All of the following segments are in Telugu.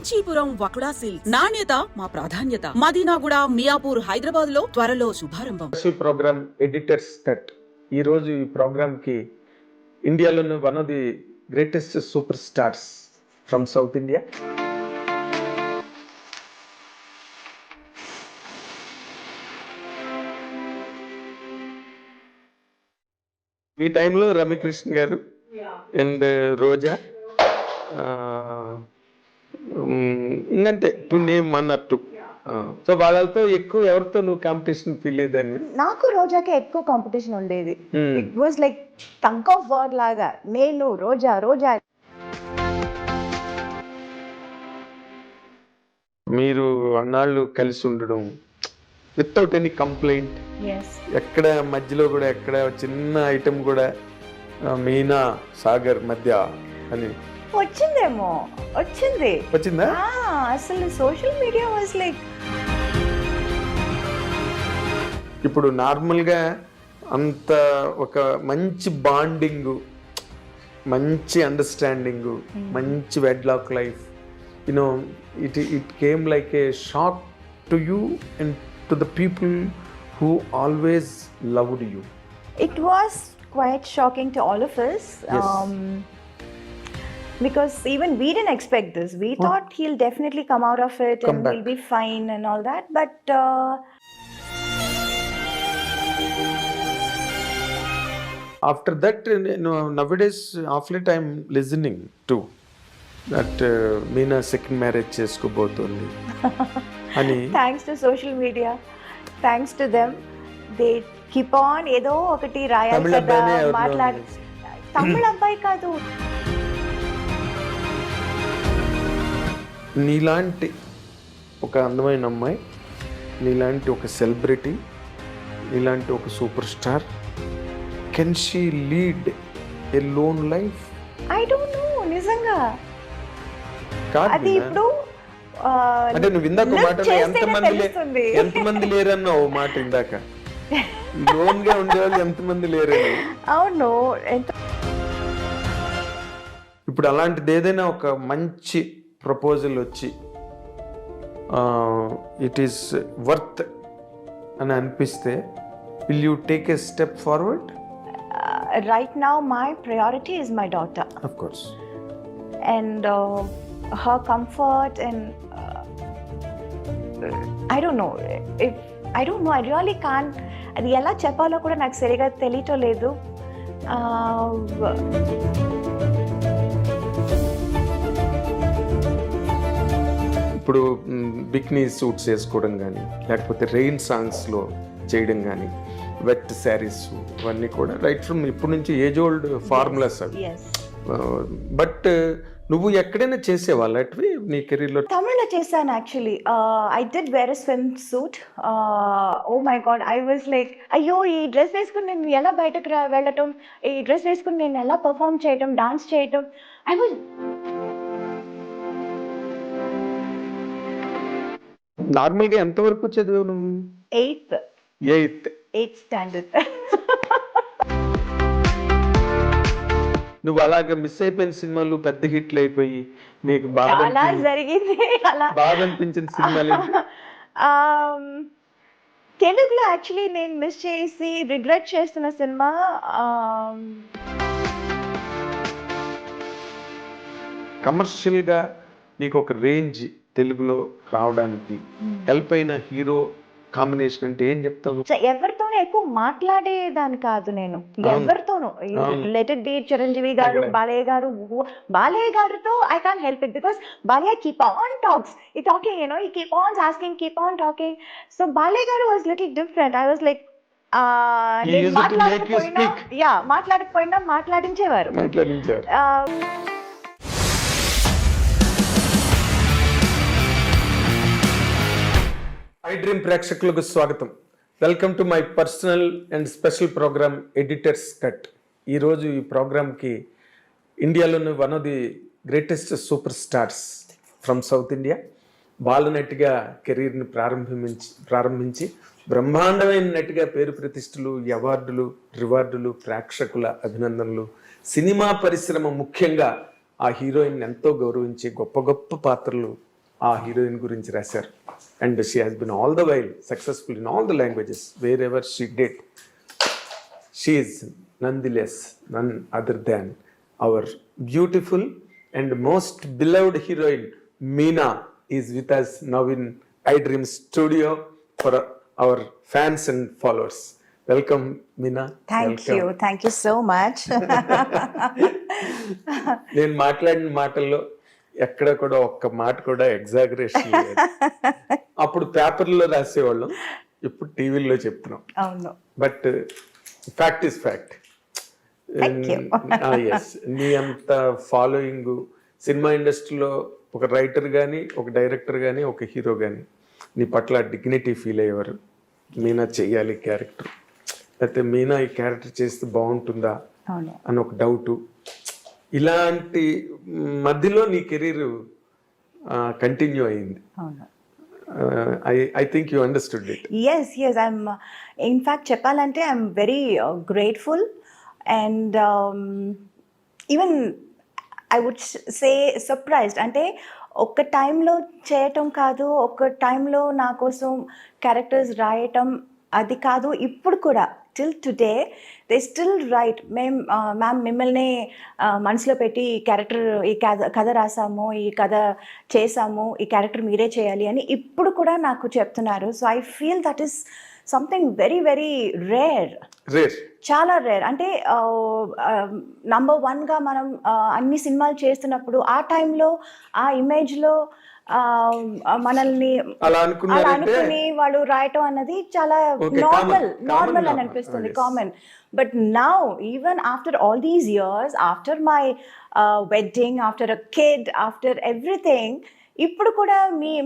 కాంచీపురం వకుడా సిల్క్స్ నాణ్యత మా ప్రాధాన్యత. మదీనాగూడ, మియాపూర్, హైదరాబాద్ లో త్వరలో శుభారంభం. Special programme editors cut. ఈ రోజు ఈ ప్రోగ్రామ్ కి ఇండియాలోని one of the greatest super stars from South India, ఈ టైంలో రమ్యకృష్ణ గారు అండ్ రోజా, ఇంకంతే టు నేమ్ అన్నట్టు. సో వాళ్ళతో ఎక్కువ ఎవరితో నువ్వు కాంపిటీషన్ ఫీల్ అయ్యేదాన్ని? నాకు రోజాకి ఎక్కువ కాంపిటీషన్ ఉండేది. It was like tug of war లాగా, నేను రోజా రోజా. మీరు అన్నాళ్ళు కలిసి ఉండడం వితౌట్ ఎనీ కంప్లైంట్, ఎక్కడ మధ్యలో కూడా ఎక్కడ చిన్న ఐటమ్ కూడా మీనా సాగర్ మధ్య అని వచ్చిందేమో, వచ్చిందా? అసలు సోషల్ మీడియా వాజ్ లైక్, ఇప్పుడు నార్మల్గా అంత ఒక మంచి బాండింగ్, మంచి అండర్స్టాండింగ్, మంచి wedlock life, you know it came like A shock to you and to the people who always loved you. It was quite shocking to all of us. Yes. Because even we didn't expect this. We thought he'll definitely come out of it Come and back. he'll be fine and all that. But After that, nowadays, of late I'm listening to that Meena second marriage చేసుకోబోతుంది అని. thanks to social media, thanks to them, they keep on ఏదో ఒకటి రాయాలి తమిళ కదా, అబ్బాయినే ఎవరినో మాట్లాడి. తమిళ అబ్బాయి కాదు, నీలాంటి ఒక అందమైన అమ్మాయి, నీలాంటి ఒక సెలబ్రిటీ, నీలాంటి ఒక super star, can she lead a loan life? I don't no, నిజంగా కాదు అది మీనా. ఇప్పుడు అంటే నువ్వు ఇందాక look మాట చేస్తేనే తెలుస్తుంది. ఎంతమంది లేరన్నా ఓ మాట ఇందాక, లోన్ గా ఉండేవాళ్ళు ఎంతమంది లేరని. అవును, ఎంత ఇప్పుడు అలాంటిది ఏదైనా ఒక మంచి ప్రపోజల్ వచ్చి ఇట్ ఈస్ వర్త్ అని అనిపిస్తే, will you take a step forward? right now my priority is my daughter of course. and her comfort and I don't know, I really can't, అది ఎలా చెప్పాలో కూడా నాకు సరిగా తెలియటం లేదు. ఇప్పుడు బిక్నీ సూట్స్ వేసుకోవడం కానీ, లేకపోతే రెయిన్ సాంగ్స్లో చేయడం కానీ, వెట్ శారీస్, ఇవన్నీ కూడా రైట్ ఫ్రమ్ ఇప్పటి నుంచి ఏజ్ ఓల్డ్ ఫార్ములాస్ అవి. yes, బట్ నువ్వు ఎక్కడైనా చేసేవాళ్ళు అటువి నీ కెరీర్లో? తమిళ్లో చేశాను actually. I did wear a swim suit. Oh my God, I was like, అయ్యో ఈ డ్రెస్ వేసుకుని నేను ఎలా బయటకు వెళ్ళటం, ఈ డ్రెస్ వేసుకుని నేను ఎలా పర్ఫామ్ చేయటం, డాన్స్ చేయటం. ఐ వాజ్ నార్మల్గా ఎంతవరకు చదివావు నువ్వు? Eighth standard. నువ్వు అలాగ మిస్ అయిపోయిన సినిమాలు పెద్ద హిట్లు అయిపోయి నీకు బాధ అలా జరిగింది. అలా బాధ అనిపించిన సినిమాలు ఏంటి? తెలుగులో యాక్చువల్లీ నేను మిస్ చేసి రిగ్రెట్ చేస్తున్న సినిమా కమర్షియల్ గా నీకు ఒక రేంజ్ తెలుగులో రావడానికి హెల్ప్ అయిన హీరో కాంబినేషన్ అంటే ఏం చెప్తావు? ఎవరితోనూ ఎక్కువ మాట్లాడేదాన్ని కాదు నేను, ఎవరితోనూ. లెట్ ఇట్ బి చిరంజీవి గారు, బాలయ్య గారితో I can't help it, because Balayya keep on talks, ఈ టాకింగ్, యు నో, ఈ keep on asking, keep on talking. So Balayya గారు was little different. I was like, మాట్లాడకపోయినా మాట్లాడించేవారు. ఐ డ్రీమ్ ప్రేక్షకులకు స్వాగతం. Welcome to my personal and special programme editors cut. ఈరోజు ఈ ప్రోగ్రామ్కి ఇండియాలోని one of the greatest super stars from South India, బాలనటిగా కెరీర్ని ప్రారంభించి బ్రహ్మాండమైన నటిగా పేరు ప్రతిష్టలు, అవార్డులు, రివార్డులు, ప్రేక్షకుల అభినందనలు, సినిమా పరిశ్రమ ముఖ్యంగా ఆ హీరోయిన్ ఎంతో గౌరవించి గొప్ప గొప్ప పాత్రలు ఆ హీరోయిన్ గురించి రాశారు. And she has been all the while successful in all the languages wear ever she did. She is nonetheless none other than our beautiful and most beloved heroine Meena is with us now in iDream studio for our fans and followers. Welcome, Meena. Thank you so much. నేను మాట్లాడిన మాటల్లో ఎక్కడ కూడా ఒక్క మాట కూడా ఎగ్జాగరేషన్ లేదు. అప్పుడు పేపర్లో రాసేవాళ్ళం, ఇప్పుడు టీవీలో చెప్తున్నాం. అవును, but fact is fact. Yes, నీ అంత ఫాలోయింగ్ సినిమా ఇండస్ట్రీలో ఒక రైటర్ కానీ, ఒక డైరెక్టర్ కానీ, ఒక హీరో కానీ నీ పట్ల డిగ్నిటీ ఫీల్ అయ్యేవారు. మీనా చెయ్యాలి క్యారెక్టర్, లేకపోతే మీనా ఈ క్యారెక్టర్ చేస్తే బాగుంటుందా అని ఒక డౌటు. ఇలాంటి మధ్యలో నీ కెరీర్ కంటిన్యూ అయింది. I think you understood it. Yes, I'm in fact చెప్పాలంటే I'm very grateful and even I would say surprised. అంటే ఒక్క టైంలో చేయటం కాదు, ఒక్క టైంలో నా కోసం క్యారెక్టర్స్ రాయటం అది కాదు, ఇప్పుడు కూడా till today they still right. Ma'am మిమ్మల్ని మనసులో పెట్టి ఈ కథ రాసాము, ఈ కథ చేసాము, ఈ క్యారెక్టర్ మీరే చేయాలి అని ఇప్పుడు కూడా నాకు చెప్తున్నారు. So I feel that is something very very rare, చాలా రేర్. అంటే నంబర్ వన్గా మనం అన్ని సినిమాలు చేస్తున్నప్పుడు ఆ టైంలో ఆ ఇమేజ్లో మనల్ని అలా అనుకుని వాళ్ళు రాయటం అన్నది చాలా నార్మల్ అని అనిపిస్తుంది, common. But now even after all these years, after my wedding, after a kid, after everything, ఇప్పుడు కూడా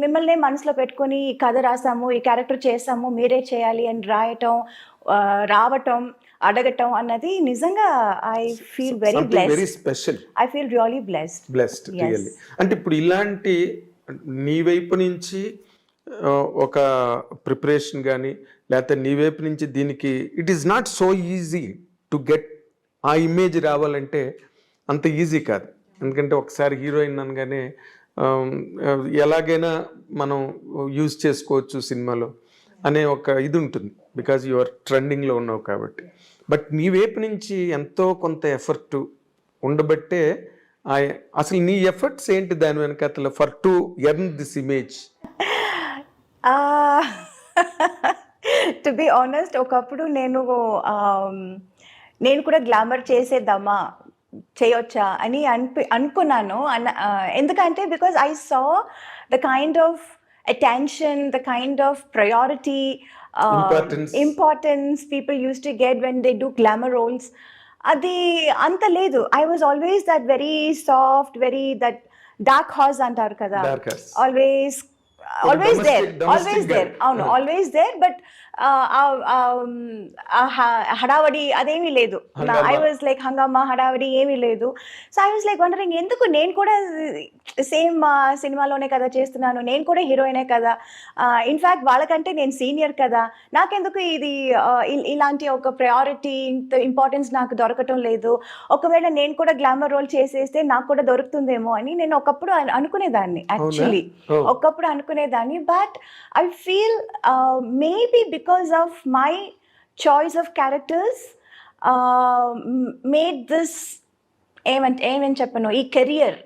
మిమ్మల్ని మనసులో పెట్టుకుని ఈ కథ రాసాము, ఈ క్యారెక్టర్ చేసాము, మీరే చేయాలి అని రాయటం, రావటం, అడగటం అన్నది నిజంగా I feel very special. I feel really blessed. అంటే ఇప్పుడు ఇలాంటి నీ వైపు నుంచి ఒక ప్రిపరేషన్ కానీ, లేకపోతే నీ వైపు నుంచి దీనికి it is not so easy to get ఆ ఇమేజ్ రావాలంటే అంత ఈజీ కాదు. ఎందుకంటే ఒకసారి హీరోయిన్ అనగానే ఎలాగైనా మనం యూజ్ చేసుకోవచ్చు సినిమాలో అనే ఒక ఇది ఉంటుంది, బికాజ్ యు ఆర్ ట్రెండింగ్లో ఉన్నావు కాబట్టి. బట్ నీ వైపు నుంచి ఎంతో కొంత ఎఫర్ట్ ఉండబట్టే అసలు నీ ఎఫర్ట్స్ ఏంటి దాని వెనకాల for to earn this image? To be honest, ఒకప్పుడు నేను కూడా గ్లామర్ చేసేద్దామా, చేయొచ్చా అని అనుకున్నాను. ఎందుకంటే because I saw the kind of attention, the kind of priority, importance people used to get when they do glamour roles. అది అంత లేదు. I was always that very soft, very that dark horse అంటారు కదా, ఆల్వేస్ దేర్. అవును, ఆల్వేస్ దేర్. బట్ హడావడి అదేమీ లేదు. ఐ వాజ్ లైక్ హంగామా, హడావడి ఏమీ లేదు. So I was like wondering, ఎందుకు నేను కూడా సేమ్ సినిమాలోనే కదా చేస్తున్నాను, నేను కూడా హీరోయినే కదా, ఇన్ఫ్యాక్ట్ వాళ్ళకంటే నేను సీనియర్ కదా, నాకెందుకు ఇది ఇలాంటి ఒక ప్రయారిటీ, ఇంపార్టెన్స్ నాకు దొరకటం లేదు, ఒకవేళ నేను కూడా గ్లామర్ రోల్ చేసేస్తే నాకు కూడా దొరుకుతుందేమో అని నేను ఒకప్పుడు అనుకునేదాన్ని. యాక్చువల్లీ ఒకప్పుడు అనుకునేదాన్ని. But I feel maybe because of my choice of characters made this ఏమని చెప్పను, ఈ career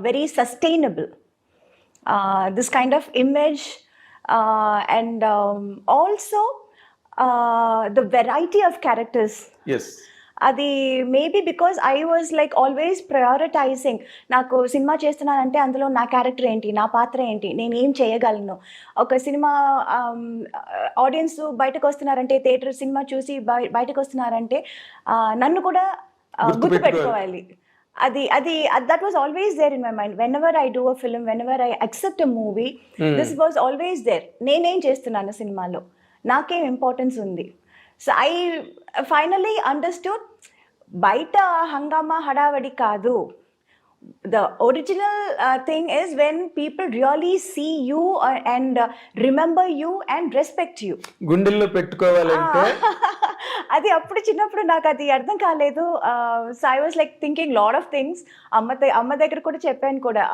very sustainable, this kind of image, and also the variety of characters. Yes, అది maybe because I was like always prioritising. నాకు సినిమా చేస్తున్నానంటే అందులో నా క్యారెక్టర్ ఏంటి, నా పాత్ర ఏంటి, నేను ఏం చేయగలను. ఒక సినిమా ఆడియన్స్ బయటకు వస్తున్నారంటే, థియేటర్ సినిమా చూసి బయటకు వస్తున్నారంటే నన్ను కూడా గుర్తుపెట్టుకోవాలి. that was always there in my mind. Whenever I do a film, whenever I accept a movie, this was always there. నేనేం చేస్తున్నాను సినిమాలో, నాకేం ఇంపార్టెన్స్ ఉంది. So I finally understood, బయట హంగామా హడావడి కాదు. The original thing is when people really see you and remember you and respect you. గుండెల్లో పెట్టుకోవాలంటే అది అప్పుడు చిన్నప్పుడు నాకు అది అర్థం కాలేదు. So I was like thinking lot of things. అమ్మ దగ్గర కూడా చెప్పాను కూడా,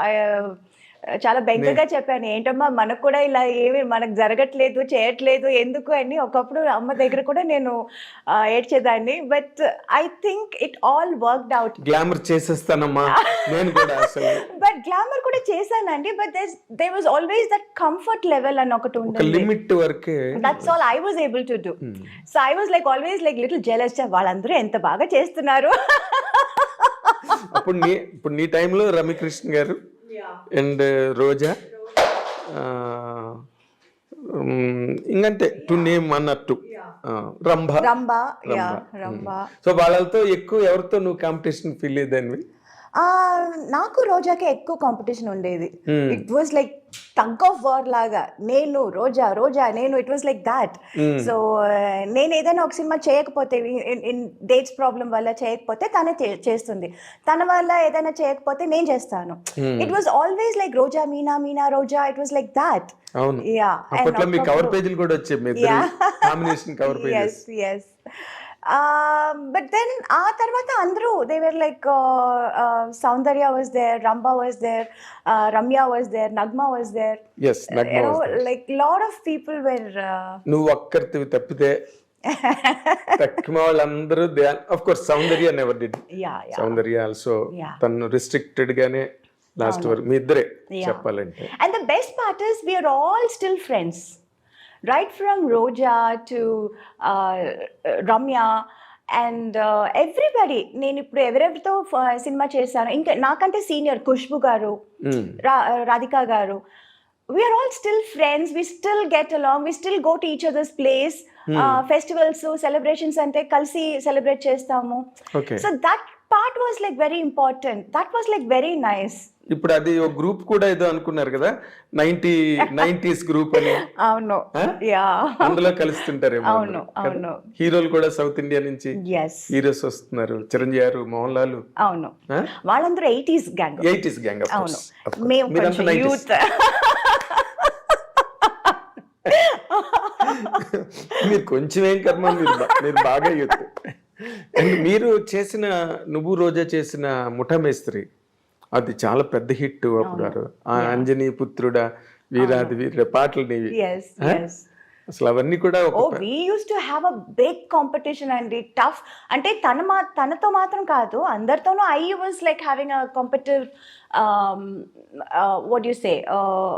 చాలా బెంగగా చెప్పాను, ఏంటమ్మా మనకు కూడా ఇలా ఏమి మనకు జరగట్లేదు, చేయట్లేదు ఎందుకు అని. ఒకప్పుడు అమ్మ దగ్గర కూడా నేను ఏడ్చేదాన్ని. But I think it all worked out. Glamour చేసేస్తానమ్మా నేను కూడా అసలు. బట్ గ్లామర్ కూడా చేశానండి. But there was always that comfort level అని ఒకటి ఒక ఉండేది. లిమిట్ వరకే. That's all I was able to do. So I was like always like little jealous, వాళ్ళందరూ ఎంత బాగా చేస్తున్నారు. ఇప్పుడు నీ టైంలో రమ్యకృష్ణ గారు అండ్ రోజా, ఇంకంతే టు నేమ్ అన్నట్టు, రంభ. సో వాళ్ళతో ఎక్కువ ఎవరితో నువ్వు కాంపిటీషన్ ఫీల్ అయ్యేదానివి? నాకు రోజాకే ఎక్కువ కాంపిటీషన్ ఉండేది. It was like tug of war లాగా, నేను రోజా నేను, it was like that. So నేను ఏదైనా ఒక సినిమా చేయకపోతే, ఇన్ డేట్స్ ప్రాబ్లం వల్ల చేయకపోతే తనే చేస్తుంది, తన వల్ల ఏదైనా చేయకపోతే నేను చేస్తాను. It was always like Roja Meena Roja, it was like that. అవును, అప్పట్లో మీ కవర్ పేజీలు కూడా వచ్చాయి, మీ ఇద్దరి combination cover pages. yes. But then ఆ తర్వాత అందరూ they were like Saundarya was there, Ramba was there, Ramya was there, Nagma was there. Yes, Nagma was there. Like lot of people were నువ్వు ఒక్కరివి తప్పితే తక్కువ వాళ్ళందరూ, of course Saundarya never did. yeah. Saundarya also తను restricted గానే లాస్ట్ వరకు మీ ఇద్దరే చెప్పాలంటే. And the best part is we are all still friends. Right from Roja to Ramya and everybody. నేను ఇప్పుడు ఎవరెవరితో సినిమా చేశాను, ఇంకా నాకంటే సీనియర్ ఖుష్బు గారు, రాధికా గారు, we are all still friends, we still get along, we still go to each other's place. Festivals, celebrations అంటే కలిసి సెలబ్రేట్ చేస్తాము. So that part was like very important, that was like very nice. ఇప్పుడు అది ఒక గ్రూప్ కూడా ఏదో అనుకున్నారు కదా, 90s గ్రూప్ అని. అవును, అందులో కలుస్తుంటారేమో. అవును. హీరోలు కూడా సౌత్ ఇండియా నుంచి హీరోస్ వస్తున్నారు, చిరంజీవి గారు, మోహన్ లాల్. అవును, వాళ్ళందరూ 80s గ్యాంగ్. అవును, మేము కొంచెం యూత్. మీరు కొంచెం ఏం కర్మ, మీరు బాగా యూత్. మీరు చేసిన, నువ్వు రోజా చేసిన ముఠా మేస్త్రి, అది చాలా పెద్ద హిట్ అప్పుడు. అంజనీ పుత్రుడా, వీరాది వీర పాటలు నీవి అసలు, అవన్నీ కూడా. we used to have a big competition and tough. అంటే తనతో మాత్రం కాదు, అందరితోనూ I was like having a competitive what do you say,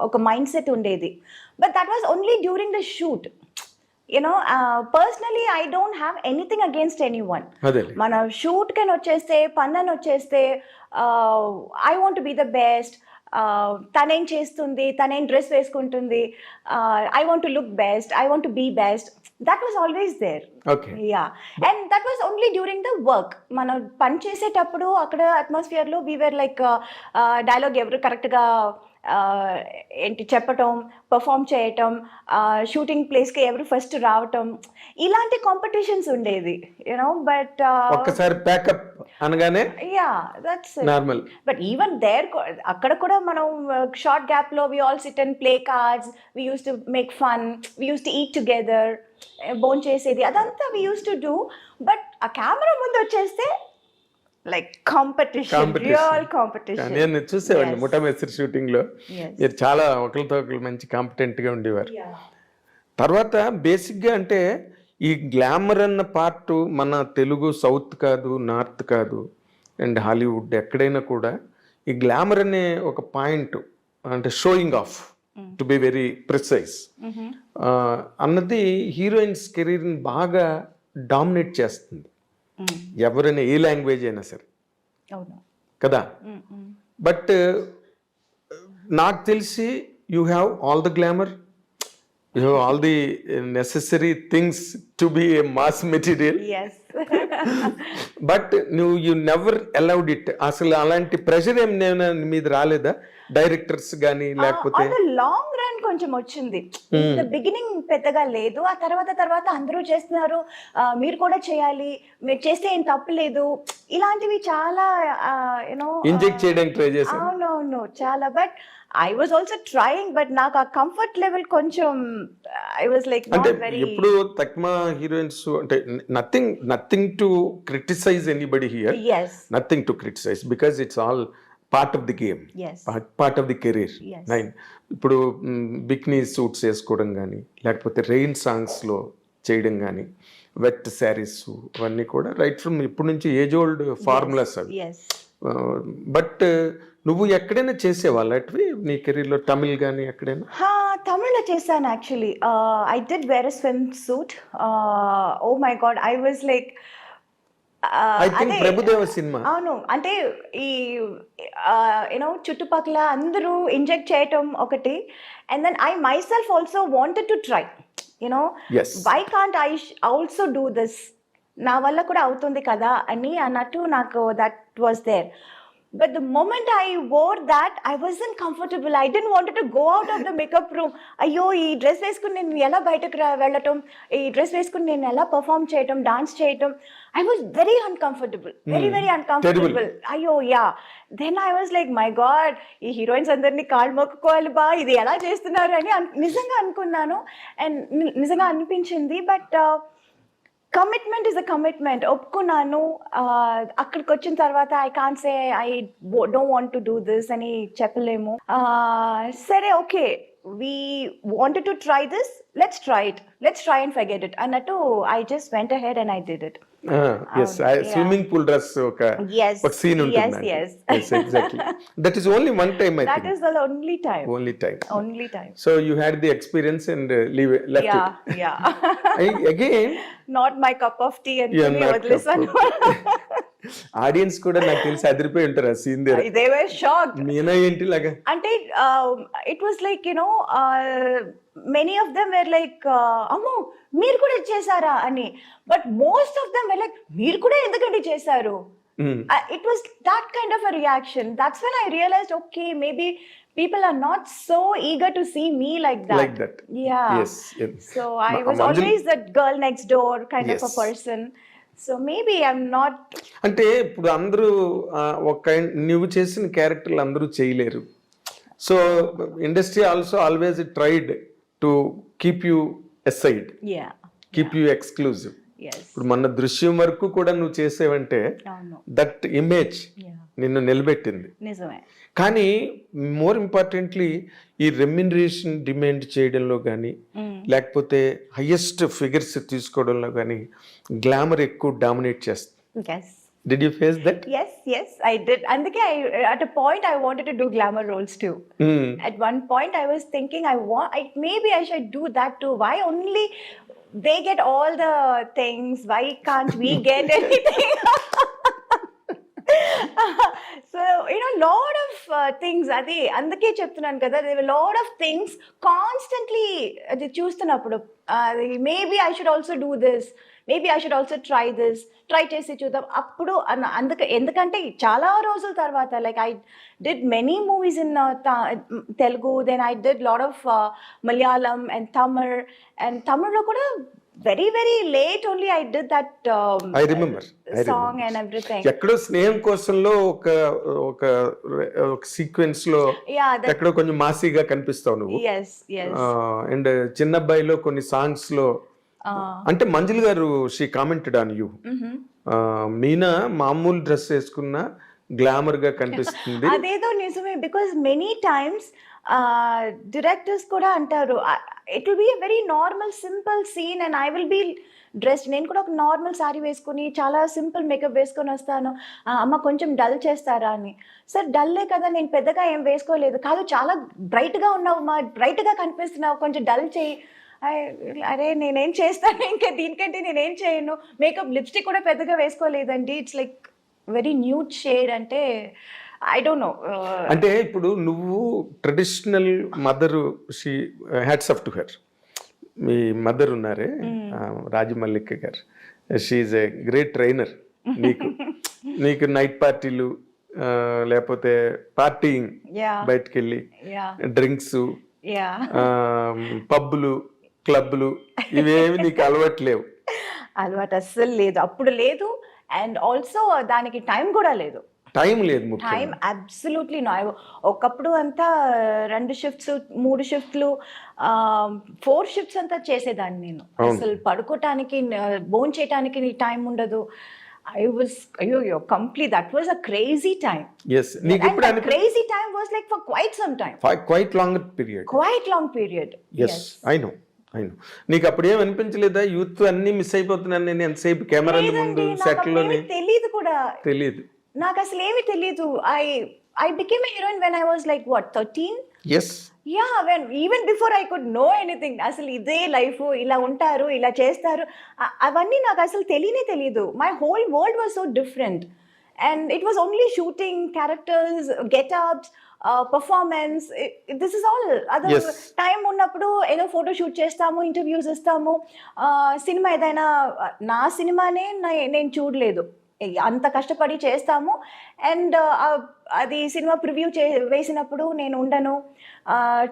ఒక మైండ్ సెట్ ఉండేది. But that was only during the shoot. You know, personally I don't have anything against anyone. మన షూట్ కెన్ వచ్చేస్తే, పన్నన్ వచ్చేస్తే, I want to be the best. తనేం చేస్తుంది, తనేం డ్రెస్ వేసుకుంటుంది, I want to look best, I want to be best. That was always there. And that was only during the work. మనం పని చేసేటప్పుడు అక్కడ అట్మాస్ఫియర్ లో we were like డైలాగ్ ఎవరు కరెక్ట్ గా ఏంటి చెప్పటం, పర్ఫామ్ చేయటం, షూటింగ్ ప్లేస్కి ఎవరు ఫస్ట్ రావటం, ఇలాంటి కాంపిటీషన్స్ ఉండేది, యూనో. బట్ ఒక్కసారి ప్యాకప్ అనగానే that's normal. But even there అక్కడ కూడా మనం షార్ట్ గ్యాప్ లో we all sit and play cards, we use to make fun, we use to eat together, బోన్ చేసేది, అదంతా we use to do. But ఆ కెమెరా ముందు వచ్చేస్తే లైక్ కాంపిటీషన్, రియల్ కాంపిటీషన్. నేను చూసేవాడిని ముఠా మేస్త్రి షూటింగ్ లో, మీరు చాలా ఒకరితో ఒకరు మంచి కాంపిటెంట్ గా ఉండేవారు. తర్వాత బేసిక్ గా అంటే ఈ గ్లామర్ అన్న పార్ట్ మన తెలుగు సౌత్ కాదు, నార్త్ కాదు, అండ్ హాలీవుడ్ ఎక్కడైనా కూడా ఈ గ్లామర్ అనే ఒక పాయింట్, అంటే showing off, to be very precise అన్నది హీరోయిన్స్ కెరీర్ని బాగా డామినేట్ చేస్తుంది, ఎవరైనా ఏ లాంగ్వేజ్ అయినా సరే కదా. బట్ నాకు తెలిసి you have all the glamour, you have all the necessary things to be A mass material. But you never allowed it. అసలు అలాంటి ప్రెషర్ ఏం మీద రాలేదా డైరెక్టర్స్ కానీ, లేకపోతే? లాంగ్ రన్ కొంచెం వచ్చింది, బిగినింగ్ పెద్దగా లేదు. ఆ తర్వాత అందరూ చేస్తున్నారు, మీరు కూడా చేయాలి, మీరు చేస్తే ఏం తప్పలేదు, ఇలాంటివి చాలా యూనో ఇంజెక్ట్ చేయడానికి ట్రై చేశాను. అవునవును, చాలా. But I was also trying, but నాకు ఆ కంఫర్ట్ లెవెల్ కొంచెం ఐ వాజ్ లైక్ అంటే ఎప్పుడు తక్కువ హీరోయిన్స్, అంటే nothing to criticize anybody here, nothing to criticize, because it's all part of the game, Yes. Part of the career. Yes. నైన్. ఇప్పుడు బిక్నీ సూట్స్ వేసుకోవడం కానీ, లేకపోతే రెయిన్ సాంగ్స్లో చేయడం కానీ, వెట్ శారీస్, అవన్నీ కూడా రైట్ ఫ్రమ్ ఇప్పటి నుంచి ఏజ్ ఓల్డ్ ఫార్ములాస్ అవి. Yes. బట్ నువ్వు ఎక్కడైనా చేసేవాళ్ళు అటువి నీ కెరీర్లో, తమిళ్ కానీ ఎక్కడైనా? తమిళ్లో చేశాను actually. I did wear swim suit. Oh my God, I was like I think Prabhudeva cinema. అవును, అంటే ఈ యూనో చుట్టుపక్కల అందరూ ఇంజెక్ట్ చేయటం ఒకటి, and then I my self also wanted to try, you know Yes. Why can't I also do this, నా వల్ల కూడా అవుతుంది కదా అని అన్నట్టు నాకు that was there. But the moment I wore that, I wasn't comfortable. I didn't want to go out of the makeup room. అయ్యో, ఈ డ్రెస్ వేసుకుని నేను ఎలా బయటకు వెళ్ళటం, ఈ డ్రెస్ వేసుకుని నేను ఎలా పర్ఫామ్ చేయటం, డాన్స్ చేయటం, I was very uncomfortable, very uncomfortable. అయ్యో yeah, then I was like my God, ఈ హీరోయిన్స్ అందరినీ కాళ్ళు మొక్కుకోవాలి బా, ఇది ఎలా చేస్తున్నారు అని నిజంగా అనుకున్నాను, అండ్ నిజంగా అనిపించింది. But commitment is a commitment. ఒప్పుకున్నాను. అక్కడికి వచ్చిన తర్వాత I can't say I don't want to do this అని చెప్పలేము. సరే, okay, we wanted to try this, let's try and forget it అన్నట్టు I just went ahead and I did it. Swimming pool dress ఒక సీన్ ఉంటుంది. Yes. Exactly. That is only one time, I That think. is the only time. Only time. So you had the experience and left Yeah, it. yeah. Again, Not my cup of tea and you're not listen. Audience కూడా నాకు తెలిసి అదిరిపోయి ఉంటారు ఆ సీన్ దగ్గర. They were shocked. మీనా ఏంటి లాగా అంటే it was like, you know, many of them were like, అమ్మో మీరు కూడా చేశారా అని. But most of them were like, మీరు కూడా ఎందుకంటే చేశారు. It was that kind of a reaction. That's when I realized, okay, maybe people are not so eager to see me like that. Yeah. Yes. So I was always that girl next door kind of a person. So maybe I'm not. అంటే ఇప్పుడు అందరూ నువ్వు చేసిన క్యారెక్టర్లు అందరూ చేయలేరు. So industry also always tried to keep you aside, Yeah. Keep you exclusive. Yes. ఇప్పుడు మన దృశ్యం వరకు కూడా నువ్వు చేసేవంటే అవును. That image Yeah. నిన్ను నిలబెట్టింది. నిజమే. కానీ మోర్ ఇంపార్టెంట్లీ ఈ రెమ్యునరేషన్ డిమాండ్ చేయడంలో కానీ, లేకపోతే హైయెస్ట్ ఫిగర్స్ తీసుకోవడంలో కానీ గ్లామర్ ఎక్కువ డామినేట్ చేస్తుంది. Yes. Did you face that? Yes, I did. అందుకే at a point I wanted to do glamour roles too. At one point I was thinking maybe I should do that too. Why only they get all the things? Why can't we get anything? So, you know, lot of things. అది అందుకే చెప్తున్నాను కదా, there were lot of things constantly అది చూస్తున్నప్పుడు maybe I should also do this, maybe I should also try this, try చేసి చూద్దాం అప్పుడు ఎందుకంటే చాలా రోజుల తర్వాత like I did many movies in Telugu, then I did lot of Malayalam and తమిళ్లో కూడా very late only I did that I remember song and everything. ఎక్కడో స్నేహం కోసంలో ఒక సీక్వెన్స్ లో ఎక్కడో కొంచెం మాసీగా కనిపిస్తావు నువ్వు. Yes. అండ్ చిన్నబ్బాయిలో కొన్ని సాంగ్స్ లో అంటే మంజుల్ గారు she commented on you. Meena మామూలు డ్రెస్ వేసుకున్న గ్లామర్ గా కనిపిస్తుంది. అదేదో నిజమే, బికాస్ మెనీ టైమ్స్ డైరెక్టర్స్ కూడా అంటారు it will be a very normal simple scene and I will be dressed. నేను కూడా ఒక నార్మల్ శారీ వేసుకుని చాలా సింపుల్ మేకప్ వేసుకొని వస్తాను, అమ్మ కొంచెం డల్ చేస్తారా అని. సార్ డల్లే కదా, నేను పెద్దగా ఏం వేసుకోలేదు. కాదు చాలా బ్రైట్గా ఉన్నావు మా, బ్రైట్గా కనిపిస్తున్నావు, కొంచెం డల్ చేయి. అరే నేనేం చేస్తాను, ఇంకా దీనికంటే నేనేం చేయను. మేకప్ లిప్స్టిక్ కూడా పెద్దగా వేసుకోలేదండి, it's like very nude shade. అంటే ఐ డోంట్ నో. అంటే ఇప్పుడు నువ్వు traditional mother, she hats off to her. మీ మదర్ ఉన్నారే Rajamallika garu, she a great trainer. నీకు నైట్ పార్టీలు లేకపోతే పార్టీయింగ్, బయటకు వెళ్ళి డ్రింక్స్, పబ్బులు, క్లబ్లు ఇవేమి నీకు అలవాటు లేవు? అలవాటు అస్సలు లేదు, అప్పుడు లేదు. అండ్ ఆల్సో దానికి టైం కూడా లేదు. టైం లేదు, టైం అబ్సల్యూట్లీ నో. ఒకప్పుడు అంతా 2 షిఫ్ట్స్ 3 షిఫ్ట్లు 4 షిఫ్ట్స్ అంతా చేసేదాన్ని నేను. అసలు పడుకోవటానికి భోజనం చేయటానికి టైం ఉండదు. I was, you're complete. That was a crazy time. Yes నీకు And ఎప్పుడు that crazy time was like for quite some time. Quite long period. Quite long period. Yes I know. నీకు అప్పుడు ఏం అనిపించలేదా యూత్ అన్ని మిస్ అయిపోతున్నాను నేను ఎంతసేపు కెమెరాల ముందు సెట్ లోని? తెలీదు కూడా. తెలియదు నాకు అసలు ఏమీ తెలీదు. I became a heroine when I was like what, 13? Yes Yeah, when even before I could know anything. అసలు ఇదే లైఫ్, ఇలా ఉంటారు, ఇలా చేస్తారు, అవన్నీ నాకు అసలు తెలియదు. My whole world was so different and it was only shooting, characters, getups, performance. This is all. Other Yes. Time ఉన్నప్పుడు ఏదో ఫోటో షూట్ చేస్తాము, ఇంటర్వ్యూస్ ఇస్తాము. సినిమా ఏదైనా నా సినిమానే నేను చూడలేదు, అంత కష్టపడి చేస్తాము. అండ్ అది సినిమా ప్రివ్యూ వేసినప్పుడు నేను ఉండను,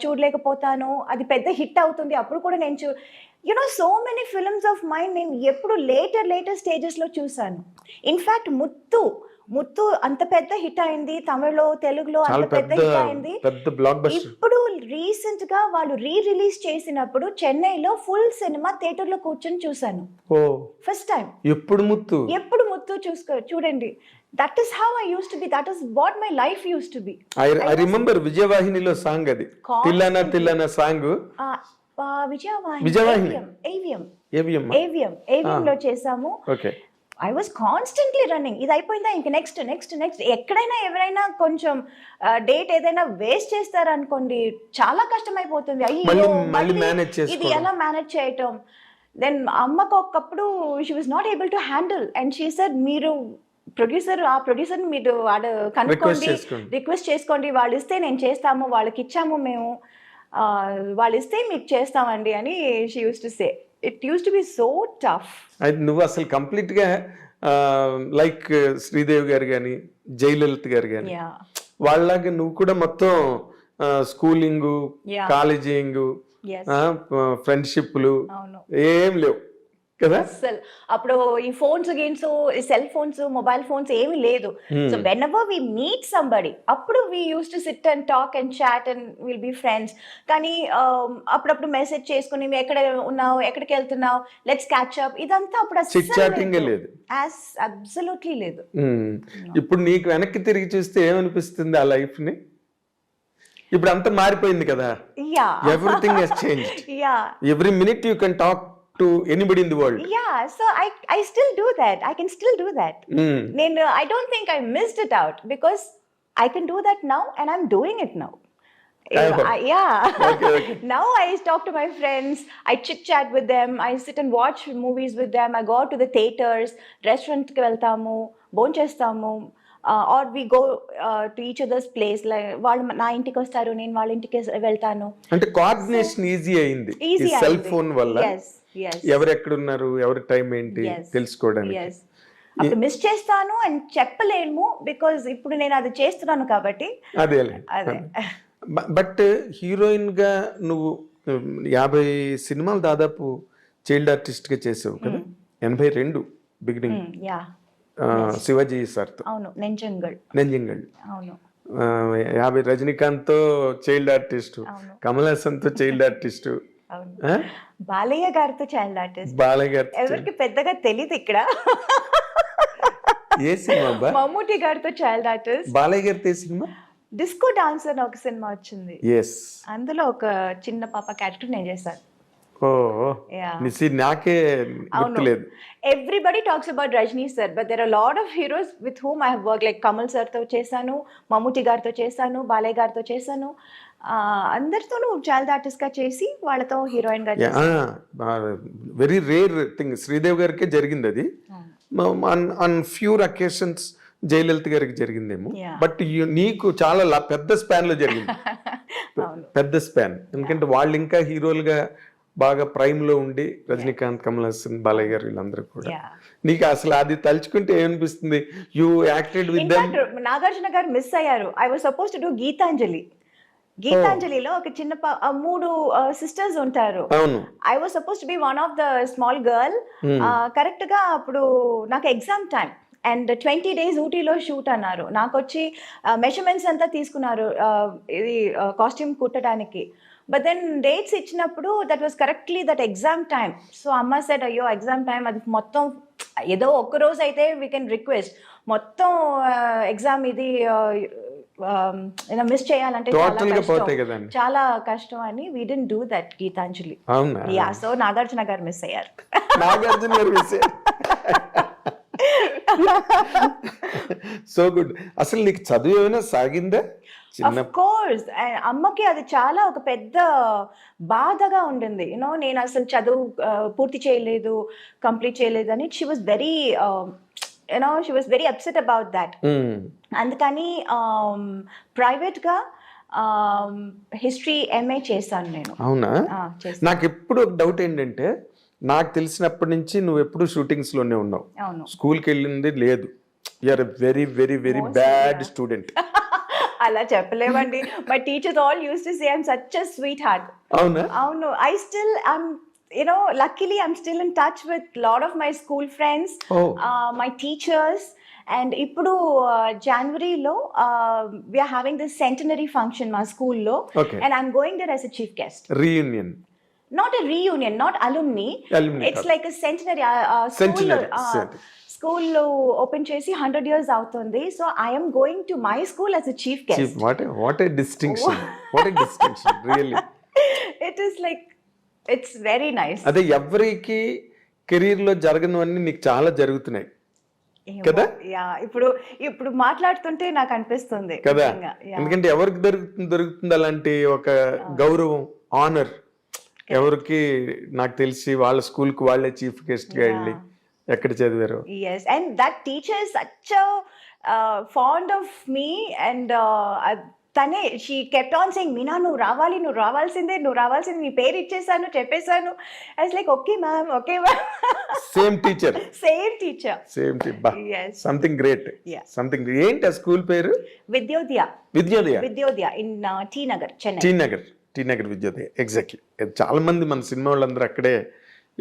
చూడలేకపోతాను. అది పెద్ద హిట్ అవుతుంది, అప్పుడు కూడా నేను so many films of mind నేను ఎప్పుడు లేటర్ స్టేజెస్లో చూసాను. ఇన్ఫ్యాక్ట్ ముత్తు అంత పెద్ద హిట్ అయింది, తమిళ్లో, తెలుగులో అంత పెద్ద హిట్ అయింది. ఇప్పుడు రీసెంట్ గా వాళ్ళు రిలీజ్ చేసినప్పుడు చెన్నైలో ఫుల్ సినిమా థియేటర్ లో కూర్చొని చూసాను. First time. ఎప్పుడు ముత్తు చూడండి. That is how I use to be. That is what my life use to be. I remember విజయవాహినిలో సాంగ్ అది, తిల్లనా సాంగ్. విజయవాహిని ఏవిఎం లో చేసాము. Okay. I was constantly running. ఇది అయిపోయిందా ఇంక నెక్స్ట్. ఎక్కడైనా ఎవరైనా కొంచెం డేట్ ఏదైనా వేస్ట్ చేస్తారనుకోండి, చాలా కష్టం అయిపోతుంది. అయ్యో ఇది ఎలా మేనేజ్ చేయటం. దెన్ అమ్మకు ఒకప్పుడు she was not able to handle and she said, మీరు ఆ ప్రొడ్యూసర్ మీరు కనుక్కోండి, రిక్వెస్ట్ చేసుకోండి, వాళ్ళు ఇస్తే నేను చేస్తాము, వాళ్ళకి ఇచ్చాము మేము, వాళ్ళు ఇస్తే మీకు చేస్తామండి అని she use to say. It used to be so tough. నువ్వు అసలు కంప్లీట్ గా లైక్ శ్రీదేవి గారు కానీ, జయలలిత గారు కానీ, వాళ్ళలాగా నువ్వు కూడా మొత్తం స్కూలింగ్, కాలేజింగ్, ఫ్రెండ్షిప్లు ఏం లేవు కదా. అసలు అప్పుడు ఈ phones games, cell phones, mobile phones ఏమీ లేదు. So whenever we meet somebody, అప్పుడు we use to sit and talk and chat and will be friends. కానీ అప్పుడప్పుడు మెసేజ్ చేసుకుని ఎక్కడ ఉన్నావు, ఎక్కడికి వెళ్తున్నావు, లెట్స్ క్యాచ్ అప్, ఇదంతా అప్పుడు లేదు, అబ్సల్యూట్లీ లేదు. ఇప్పుడు నీకు వెనక్కి తిరిగి చూస్తే ఏమనిపిస్తుంది ఆ లైఫ్ ని? ఇప్పుడు అంతా మారిపోయింది కదా. Everything has changed. Every minute you can talk to anybody in the world. Yeah, so I still do that. I can still do that. I don't think I missed it out because I can do that now and I'm doing it now. Okay. Now I talk to my friends, I chit chat with them, I sit and watch movies with them, I go out to the theaters, restaurant ki veltamu, bonchestamu, or we go to each other's place. Like వాళ్ళు నా ఇంటికి వస్తారు, నేను వాళ్ళ ఇంటికి వెళ్తాను. అంటే కోఆర్డినేషన్ ఈజీ అయింది ఈ సెల్ ఫోన్ వల్ల. ఎవరు ఎక్కడ ఉన్నారు, ఎవరి టైం ఏంటి తెలుసుకోవడానికి. అప్పుడు మిస్ చేస్తాను అని చెప్పలేము బికాజ్ ఇప్పుడు నేను అది చేస్తున్నాను కాబట్టి. అదే బట్ హీరోయిన్ గా నువ్వు 50 సినిమాలు దాదాపు చైల్డ్ ఆర్టిస్ట్ గా చేసావు కదా. 82 బిగినింగ్ శివాజీ సార్తో. అవును, నెంజంగల్. అవును. 50 రజనీకాంత్ తో చైల్డ్ ఆర్టిస్ట్, కమల్ హాసన్ తో చైల్డ్ ఆర్టిస్ట్, బాలయ్య గారితో చైల్డ్ ఆర్టిస్ట్. బాలయ్య గారు ఎవరికి పెద్దగా తెలియదు ఇక్కడ. ఏ సినిమా? మమ్ముటి గారితో చైల్డ్ ఆర్టిస్ట్. బాలయ్య గారితో ఏ సినిమా? డిస్కో డాన్సర్ అని ఒక సినిమా వచ్చింది. అందులో ఒక చిన్న పాప క్యారెక్టర్ నేను చేశాను. నాకే గుర్తులేదు. Everybody talks about Rajni sir, but there are a lot of heroes with whom I have worked. Like Kamal sir తో చేశాను, మమ్ముటి గారితో చేశాను, బాలయ్య గారితో చేశాను. అందరితోనూ చైల్డ్ ఆర్టిస్ట్ గా చేసి వాళ్ళతో హీరోయిన్ గా చేశాను. Very rare thing. శ్రీదేవి గారికే జరిగింది అది. ఆన్ ఫ్యూర్ అకేషన్స్ జయలలిత గారికి జరిగిందేమో, బట్ నీకు చాలా పెద్ద స్పాన్ లో జరిగింది. పెద్ద స్పాన్, ఎందుకంటే వాళ్ళు ఇంకా హీరోలుగా బాగా ప్రైమ్ లో ఉండి, రజనీకాంత్, కమల్ హాసన్, బాలయ్య గారు వీళ్ళందరూ కూడా. నీకు అసలు అది తలుచుకుంటే ఏమనిపిస్తుంది? You acted with them. Nagarjuna garu miss అయ్యారు. I was suppose to do గీతాంజలిలో ఒక చిన్న 3 సిస్టర్స్ ఉంటారు. I was suppose to be one of the small girl. Correct గా అప్పుడు నాకు ఎగ్జామ్ టైం అండ్ 20 days ఊటీలో షూట్ అన్నారు. నాకు వచ్చి మెజర్మెంట్స్ అంతా తీసుకున్నారు ఇది కాస్ట్యూమ్ కుట్టడానికి. బట్ దెన్ డేట్స్ ఇచ్చినప్పుడు that was correctly that exam time. So అమ్మ సెడ్, అయ్యో ఎగ్జామ్ టైం, అది మొత్తం ఏదో ఒక్క రోజు అయితే వీ కెన్ రిక్వెస్ట్, మొత్తం ఎగ్జామ్ ఇది మిస్ చేయాలంటే Total గా పోతాయి కదండి. చాలా కష్టం అని we didn't do that Geetanjali. అవునా? Yeah, so Nagarjuna garu miss అయ్యారు. Nagarjuna garu miss so good. అసలు నీకు చదువు ఏమైనా సాగిందా చిన్న? ఆఫ్ కోర్స్, అమ్మకి అది చాలా ఒక పెద్ద బాధగా ఉండింది. యూనో నేను అసలు చదువు పూర్తి చేయలేదు, కంప్లీట్ చేయలేదు అని. She was very she was very upset about that. అందుకని ప్రైవేట్గా హిస్టరీ ఎంఏ చేశాను నేను. అవునా? చేశాను. నాకు ఎప్పుడు ఒక డౌట్ ఏంటంటే, నాకు తెలిసినప్పటి నుంచి నువ్వు ఎప్పుడు షూటింగ్స్ లోనే ఉన్నావు, అవును. స్కూల్కి వెళ్ళింది లేదు. You are very very very bad student. అలా చెప్పలేమండి. My teachers all used to say I'm such a sweetheart. అవునా? అవును. I still luckily I'm still in touch with lot of my school friends, my teachers, and ఇప్పుడు జనవరిలో we are having this centenary function మా స్కూల్లో, and I'm going there as a chief guest. Reunion? Not a reunion, not alumni. It's like a centenary. School open చేసి 100 years అవుతుంది. So I am going to my school as a chief guest. What a distinction. What a distinction, really. It is like, it's very nice. అదే ఎవరికి కెరీర్ లో జరగనివన్నీ నీకు చాలా జరుగుతున్నాయి కదా? ఇప్పుడు మాట్లాడుతుంటే నాకు అనిపిస్తుంది కదా. ఎందుకంటే ఎవరికి దొరుకుతుంది అలాంటి ఒక గౌరవం, ఆనర్? ఎవరికి? నాకు తెలిసి వాళ్ళ స్కూల్ కు వాళ్ళే చీఫ్ గెస్ట్ గా వెళ్ళి ఎక్కడ చదివారు. yes, and that teacher is such a fond of me, and తనే she kept on saying, Meena నువ్వు రావాల్సిందే, నీ పేరు ఇచ్చేసాను, చెప్పేశాను. I was like, okay ma'am. Same teacher. Yes. Something great. Yeah. Something. ఏంటి ఆ స్కూల్ పేరు? Vidyodaya in T Nagar, Chennai. T Nagar Vidyodaya. Exactly. చాలా మంది మన సినిమా వాళ్ళందరూ అక్కడే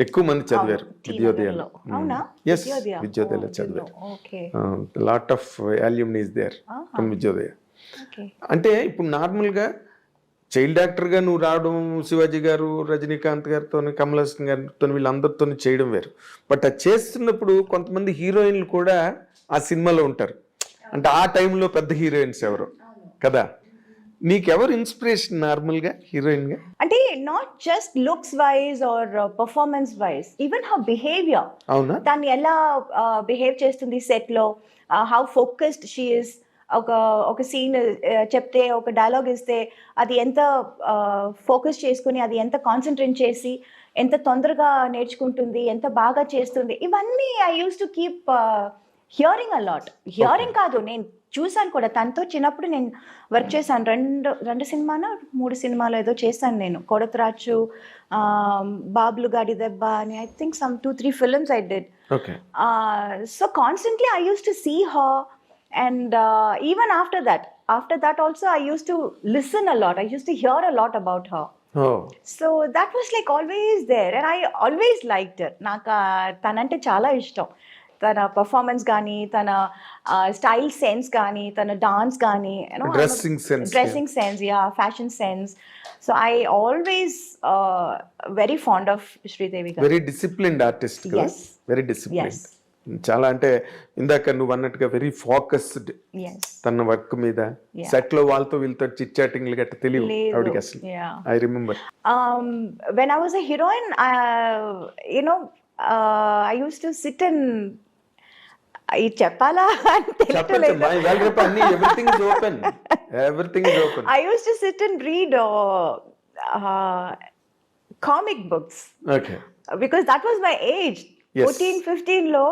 ఎక్కువ మంది చదివారు, విద్యోదయలో. అవునా? ఎస్, విద్యోదయలో చదివారు. Lot of alumnis there from Vidyodaya. అంటే ఇప్పుడు నార్మల్గా చైల్డ్ యాక్టర్గా నువ్వు రావడం, శివాజీ గారు, రజనీకాంత్ గారితో, కమల్ హాసన్ గారితో, వీళ్ళందరితో చేయడం వేరు. బట్ అది చేస్తున్నప్పుడు కొంతమంది హీరోయిన్లు కూడా ఆ సినిమాలో ఉంటారు. అంటే ఆ టైంలో పెద్ద హీరోయిన్స్ ఎవరు కదా? నీకెవరు ఇన్స్పిరేషన్ నార్మల్గా హీరోయిన్గా? అంటే not just looks wise or performance wise, even how behaviour. అవునా? దాన్ని ఎలా బిహేవ్ చేస్తుంది సెట్లో, హౌ ఫోకస్డ్ షీ ఇస్. ఒక సీన్ చెప్తే, ఒక డైలాగ్ ఇస్తే అది ఎంత ఫోకస్ చేసుకుని, అది ఎంత కాన్సన్ట్రేట్ చేసి, ఎంత తొందరగా నేర్చుకుంటుంది, ఎంత బాగా చేస్తుంది. ఇవన్నీ I use to keep hearing a lot. Hearing కాదు, నేను చూసాను కూడా. తనతో చిన్నప్పుడు నేను వర్క్ చేశాను. రెండు సినిమాలో 3 సినిమాలు ఏదో చేశాను నేను. కొడతరాచు, బాబులు గాడి దెబ్బ అని, I think some 2-3 films I did. So constantly I used to see her. And even after that also I used to listen a lot. I used to hear a lot about her. So that was like always there, and I always liked her. Naka tanante chala ishtam. Tana performance gaani, tana style sense gaani, tana dance gaani, dressing sense, yeah, fashion sense. So I always very fond of Sridevi garu. Very disciplined artist kada? Yes. Very disciplined. Yes. చాలా. అంటే ఇందాక నువ్వు అన్నట్టుగా వెరీ ఫోకస్డ్ తన వర్క్ మీద. సెట్ లో వాళ్ళతో వీళ్ళతో చిట్ చాటింగ్లు గట్ట తెలియదు ఆవిడకి అసలు. I remember when I was a heroine, I used to sit and ఇది చెప్పాలా అని తెలియట్లేదు. Everything is open. I used to sit and read comic books. Okay. Because that was my age. 14-15 లో.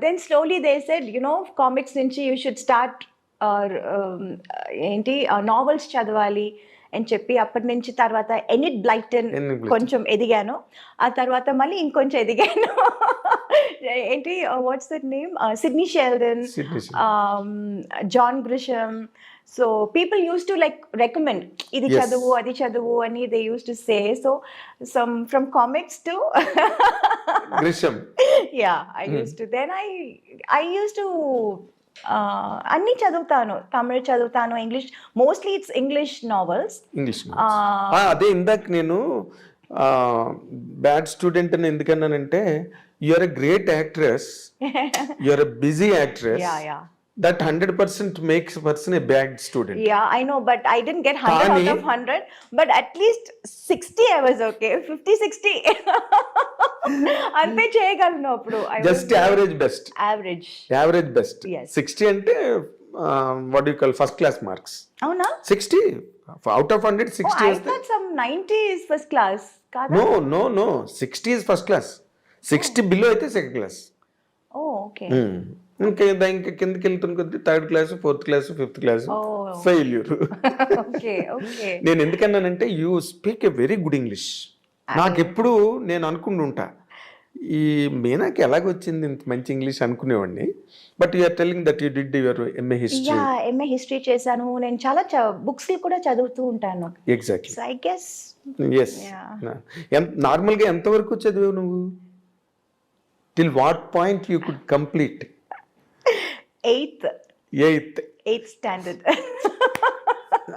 Then slowly they said, comics నుంచి you should start novels చదవాలి అని చెప్పి, అప్పటి నుంచి తర్వాత ఎనిట్ బ్లైటన్ కొంచెం ఎదిగాను. ఆ తర్వాత మళ్ళీ ఇంకొంచెం ఎదిగాను. What's that name, Sidney Sheldon, John Grisham. So people used to like recommend, ఇది చదువు, అది చదువు అని they used to say. So some from comics to Grisham. Yeah, I used to. Then I used to అన్ని చదువుతాను. తమిళ్ చదువుతాను, English, mostly it's English novels. అదే ఇందాక నేను బ్యాడ్ స్టూడెంట్ అని ఎందుకన్నానంటే, you're a great actress, you're a busy actress. Yeah. That 100% makes a person a bad student. Yeah, I know, but I didn't get 100 out of 100, but at least 60 I was okay. 50, 60. అంతే చేయగలను అప్పుడు. Just average best. Average best. Yes. 60 అంటే what do you call first class marks. అవునా? 60 out of 100 60 I is thought some 90 is first class. కాదా? No. 60 is first class. 60 below అయితే second class. Oh, okay. ఇంకా కిందకి వెళ్తున్న కొద్ది third class, fourth class, fifth class failure. Okay. నేను ఎందుకన్నానంటే you speak a very good English. నాకెప్పుడు నేను అనుకుంటుంటా ఈ మీనాకి ఎలాగొచ్చింది ఇంత మంచి ఇంగ్లీష్ అనుకునేవాడిని. But you are telling that you did your MA history. Yeah, MA history చేశాను. నేను చాలా బుక్స్ కూడా చదువుతూ ఉంటాను. Exactly. So I guess yes. నార్మల్గా ఎంతవరకు చదివావు నువ్వు? Till what point you could complete? 8th standard.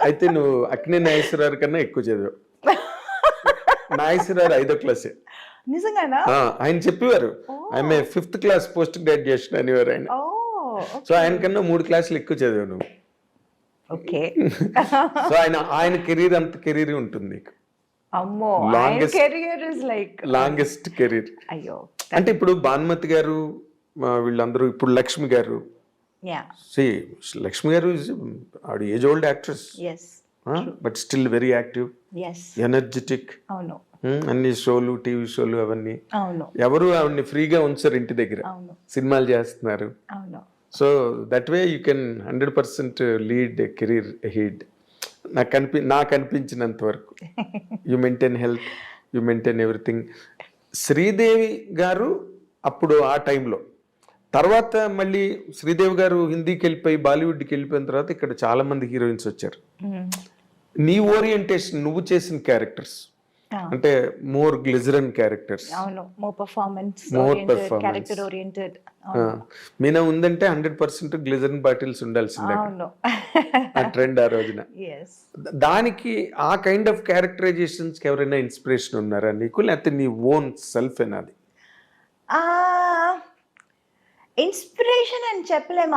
అయితే నువ్వు అక్కినే నాగేశ్వరరావు కన్నా ఎక్కువ చదివావు. నాగేశ్వరరావు 5వ క్లాసే. నిజంగానా? ఆయన చెప్పేవారు ఆమె 5th క్లాస్ పోస్ట్ గ్రాడ్యుయేషన్ అనేవారు ఆయన. సో ఆయన కన్నా 3 క్లాసులు ఎక్కువ చదివావు నువ్వు. ఓకే. సో ఆయన కెరీర్ అంత కెరీర్ ఉంటుంది నీకు. అమ్మో, career is like longest career. అయ్యో. అంటే ఇప్పుడు భానుమతి గారు వీళ్ళందరూ, ఇప్పుడు లక్ష్మి గారు. లక్ష్మి గారు ఆవిడ age old actress, but still very active, energetic. అవును. అన్ని షోలు, టీవీ షోలు అవన్నీ. అవును. ఎవరు ఆవిడని ఫ్రీగా ఉంచారు ఇంటి దగ్గర, సినిమాలు చేస్తున్నారు. అవును. So that way you can 100% lead career head. నాకు అనిపించినంత వరకు you maintain health, you maintain everything. Sridevi గారు అప్పుడు ఆ టైంలో, తర్వాత మళ్ళీ శ్రీదేవి గారు హిందీకి వెళ్ళిపోయి బాలీవుడ్కి వెళ్ళిపోయిన తర్వాత ఇక్కడ చాలా మంది హీరోయిన్స్ వచ్చారు. నీ ఓరియంటేషన్, నువ్వు చేసిన క్యారెక్టర్స్ అంటే more glycerine characters. More performance character oriented. Meena ఉందంటే 100% గ్లిజరన్ బాటిల్స్ ఉండాల్సిందే ఆ ట్రెండ్ ఆ రోజున. దానికి ఆ కైండ్ ఆఫ్ క్యారెక్టరైజేషన్స్ కి ఎవరైనా ఇన్స్పిరేషన్ ఉన్నారా నీకు, లేకపోతే నీ ఓన్ సెల్ఫ్ ఏనాది? ఇన్స్పిరేషన్ అని చెప్పలేము.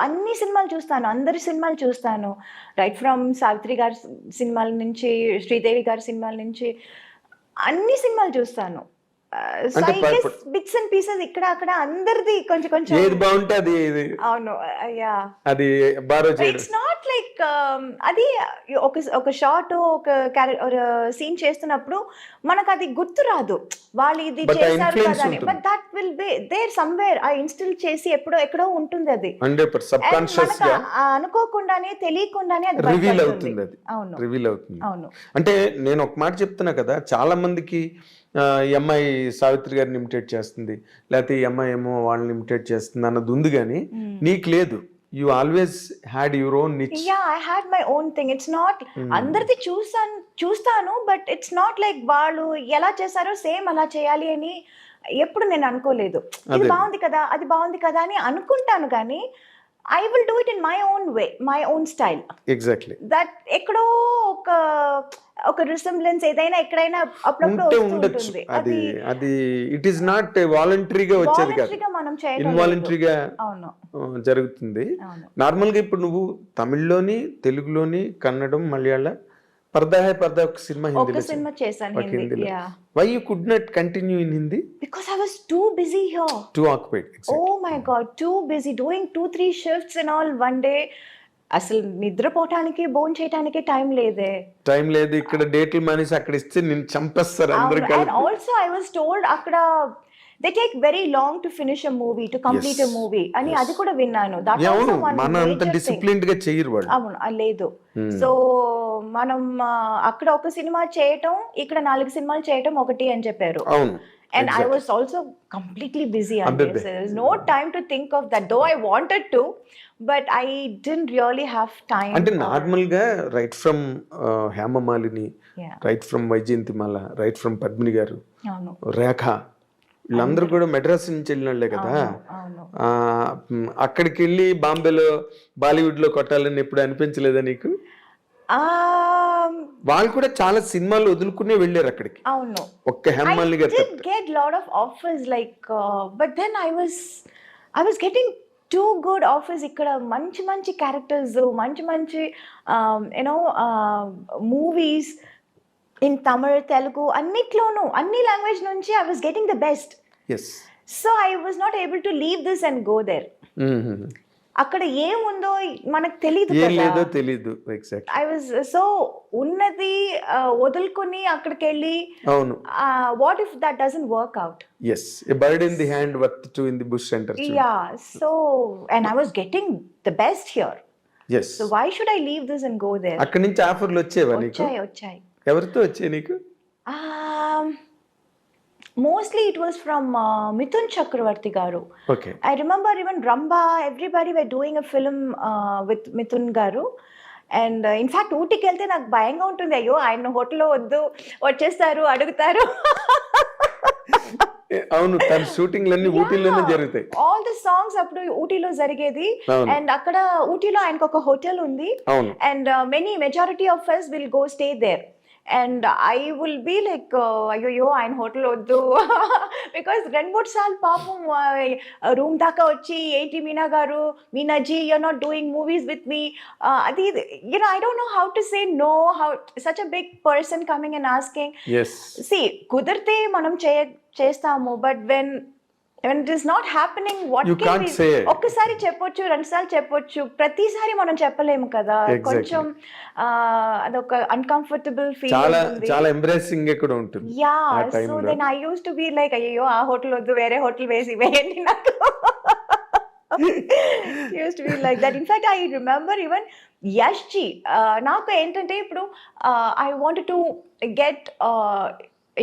అన్ని సినిమాలు చూస్తాను, అందరి సినిమాలు చూస్తాను. రైట్ ఫ్రమ్ సావిత్రి గారి సినిమాల నుంచి, శ్రీదేవి గారి సినిమాల నుంచి అన్ని సినిమాలు చూస్తాను. బిట్స్ అండ్ పీసెస్ ఇక్కడ అక్కడ అందరిది కొంచెం కొంచెం. ఏది బాగుంటే అది. అవును. యా, అది బారో చేయడం. ఇట్స్ నాట్ లైక్ అది ఒక షార్ట్, ఒక సీన్ చేస్తున్నప్పుడు మనకు అది గుర్తు రాదు, వాళ్ళు ఇది చేశారు కదా అని. But that will be there somewhere. ఆ ఇన్స్టిల్ చేసి ఎక్కడో ఉంటుంది అది. 100% సబ్కాన్షియస్ గా అనుకోకుండానే, తెలియకుండానే అది రివీల్ అవుతుంది. అవును, రివీల్ అవుతుంది. అవును. అంటే నేను ఒక మాట చెప్తున్నా కదా, చాలా మందికి ఈ అమ్మాయి సావిత్రి గారిని ఇమిటేట్ చేస్తుంది, లేకపోతే ఈ అమ్మాయి ఏమో వాళ్ళని ఇమిటేట్ చేస్తుంది అన్నది ఉంది, కానీ నీకు లేదు. You always had your own niche. Yeah, I had my own thing. It's not అందరిది చూస్తాను, బట్ ఇట్స్ నాట్ లైక్ వాళ్ళు ఎలా చేశారో సేమ్ అలా చేయాలి అని ఎప్పుడు నేను అనుకోలేదు. ఇది బాగుంది కదా, అది బాగుంది కదా అని అనుకుంటాను, కానీ I will do it in my own way, my own style. Exactly. That ఎక్కడో ఒక రిసెంబ్లెన్స్ ఏదైనా ఎక్కడైనా అప్పుడప్పుడు ఉంటుంది. అది ఇట్ ఈస్ నాట్ వాలంటరీగా వచ్చేది కాదు, ఇన్వాలంటరీగా జరుగుతుంది. నార్మల్ గా ఇప్పుడు నువ్వు తమిళ్లోని, తెలుగులోని, కన్నడం, మలయాళ, పర్దా హై పర్దా ఒక సినిమా సినిమా చేశాను హిందీలో. Why you could not continue in Hindi? Because I was too busy here. Too occupied. Exactly. Oh my God, too busy doing 2-3 shifts and all one day. అసలు నిద్రపోవటానికి, భోజనం చేయడానికి టైం లేదు. ఇక్కడ డేట్లు మానేసి అక్కడ ఇస్తే నేను చంపేస్తారు అందరూ. And also I was told అక్కడ they take very long to finish a movie, to complete a movie అని అది కూడా విన్నాను. That also one మన అంత డిసిప్లిన్డ్ గా చేయరు వాళ్ళు. అవును, లేదు. సో మనం అక్కడ ఒక సినిమా చేయటం, ఇక్కడ 4 సినిమాలు చేయటం ఒకటి అని చెప్పారు. అవును. And I was also completely busy on this. There was no time to think of that, though I wanted to, but I didn't really have time. అంటే నార్మల్ గా right from Hemamalini, right from Vyjayanthimala, right from Padmini గారు, రేఖ, వీళ్ళందరూ కూడా మెడ్రాస్ నుంచి వెళ్ళిన వాళ్ళే కదా. అక్కడికి వెళ్ళి బాంబేలో, బాలీవుడ్ లో కొట్టాలని ఎప్పుడు అనిపించలేదా నీకు? వాళ్ళు కూడా చాలా సినిమాలు వదులుకునే వెళ్ళారు అక్కడికి, అవును. ఒక్క హేమమాలిని గారు did get lot of offers like but then I was getting too good offers ఇక్కడ మంచి క్యారెక్టర్స్ మంచి మూవీస్ ఇన్ తమిళ్ తెలుగు అన్నిట్లోనూ అన్ని లాంగ్వేజ్ నుంచి I was getting the best. Yes. So I was not able to leave this and go there. అక్కడ ఏముందో మనకు తెలియదు ఏం లేదో కదా. తెలీదు. ఎగ్జాక్ట్. ఐ వాజ్ సో ఉన్నది వదులుకొని అక్కడికి వెళ్ళి అవును. What if that doesn't work out. Yes, a bird in the hand worth two in the bush అంటారు. Yeah, so and I was getting the best here. Yes. So why should I leave this and go there? అక్కడి నుంచి ఆఫర్లు వచ్చేవా నీకు? వచ్చాయి. ఎవరితో వచ్చాయి నీకు? Mostly it was from Mithun Chakravarti garu. Okay. I remember even Ramba, everybody were doing a film with Mithun garu. And in fact, ఊటీకి వెళ్తే నాకు భయంగా ఉంటుంది, అయ్యో ఆయన హోటల్లో వద్దు వచ్చేస్తారు అడుగుతారు. అవును, తన షూటింగ్లన్నీ ఊటీలోనే జరుగుతాయి. ఆల్ ది సాంగ్స్ అప్పుడు ఊటీలో జరిగేది. అండ్ అక్కడ ఊటీలో ఆయనకు ఒక హోటల్ ఉంది. And majority of us will go stay there. And I will be like, అయ్యో ఆయన హోటల్ వద్దు, బికాస్ 2-3 సార్లు పాపం రూమ్ దాకా వచ్చి ఏంటి మీనాజీ you're not doing movies with me, అది I don't know how to say no, how such a big person coming and asking. Yes. See, కుదిరితే మనం చేస్తాము, but when it is not happening, what you can can't we say. ఒక్కసారి చెప్పొచ్చు, 2 సార్లు చెప్పొచ్చు, ప్రతిసారి మనం చెప్పలేము కదా. కొంచెం అదొక అన్కంఫర్టబుల్ ఫీల్ ఉంటుంది. చాలా ఎంబ్రేసింగ్ కూడా ఉంటుంది. Yeah, so then I use to be like, అయ్యో ఆ హోటల్ వద్దు, వేరే హోటల్ వేయండి నాకు. Used to be like that. In fact I remember even Yash ji, నాకు ఏంటంటే ఇప్పుడు I wanted to get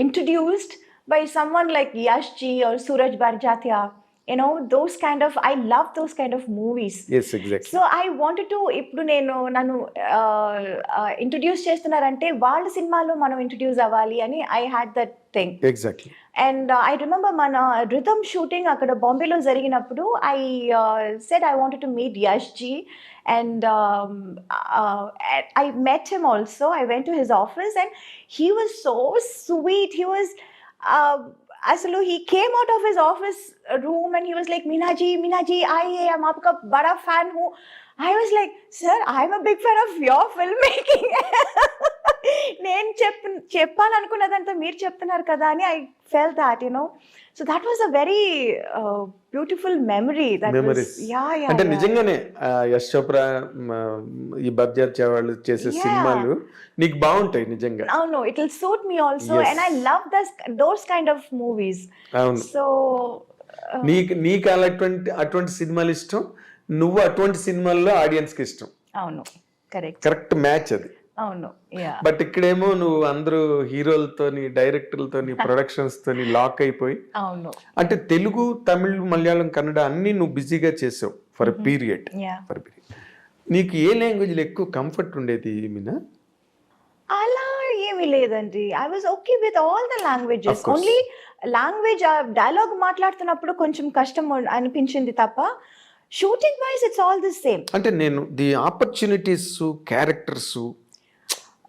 introduced by someone like Yash Ji or Suraj Barjatia, those kind of, I love those kind of movies. Yes, exactly. So I wanted to, ఇప్పుడు నన్ను ఇంట్రడ్యూస్ చేస్తున్నారంటే వాళ్ళ సినిమాలో మనం ఇంట్రడ్యూస్ అవ్వాలి అని I had that thing. Exactly. And I remember మన rhythm shooting అక్కడ బాంబేలో జరిగినప్పుడు I said I wanted to meet Yash Ji, and I met him also. I went to his office and he was so sweet. He was అసలు he came out of his office room and he was like, Meenaji, I am aapka bada fan hu. I was like, sir, I'm a big fan of your filmmaking. నేను చెప్పాలనుకున్నదంతా మీరు చెప్తున్నారు కదా అని I felt that, so that was a very beautiful memory. అంటే నిజంగానే యశ్ చోప్రా, ఈ బర్జాత్ వాళ్ళు చేసే సినిమాలు నీకు బాగుంటాయి నిజంగా. అవును, it will suit me also. Yes. And I love those kind of movies. అవును. So నీకు అటువంటి సినిమాలు ఇష్టం, నువ్వు అటువంటి సినిమాల్లో ఆడియన్స్ కి ఇష్టం. అవును, కరెక్ట్ మ్యాచ్ అది. అవును. బట్ ఇక్కడేమో నువ్వు అందరూ హీరోలతోని, డైరెక్టర్లతోని, ప్రొడక్షన్స్ తోని లాక్ అయిపోయి, అవును, అంటే తెలుగు, తమిళ్, మలయాళం, కన్నడ అన్ని నువ్వు బిజీగా చేసావు ఫర్ పీరియడ్. నీకు ఏ లాంగ్వేజ్ లో ఎక్కువ కంఫర్ట్ ఉండేది మీనా? అలా ఏమీ లేదండి. I was okay with all the languages. Only language dialogue మాట్లాడుతున్నప్పుడు కొంచెం కష్టం అనిపించింది తప్ప, shooting wise it's all the same. అంటే నేను ది ఆపర్చునిటీస్, క్యారెక్టర్స్,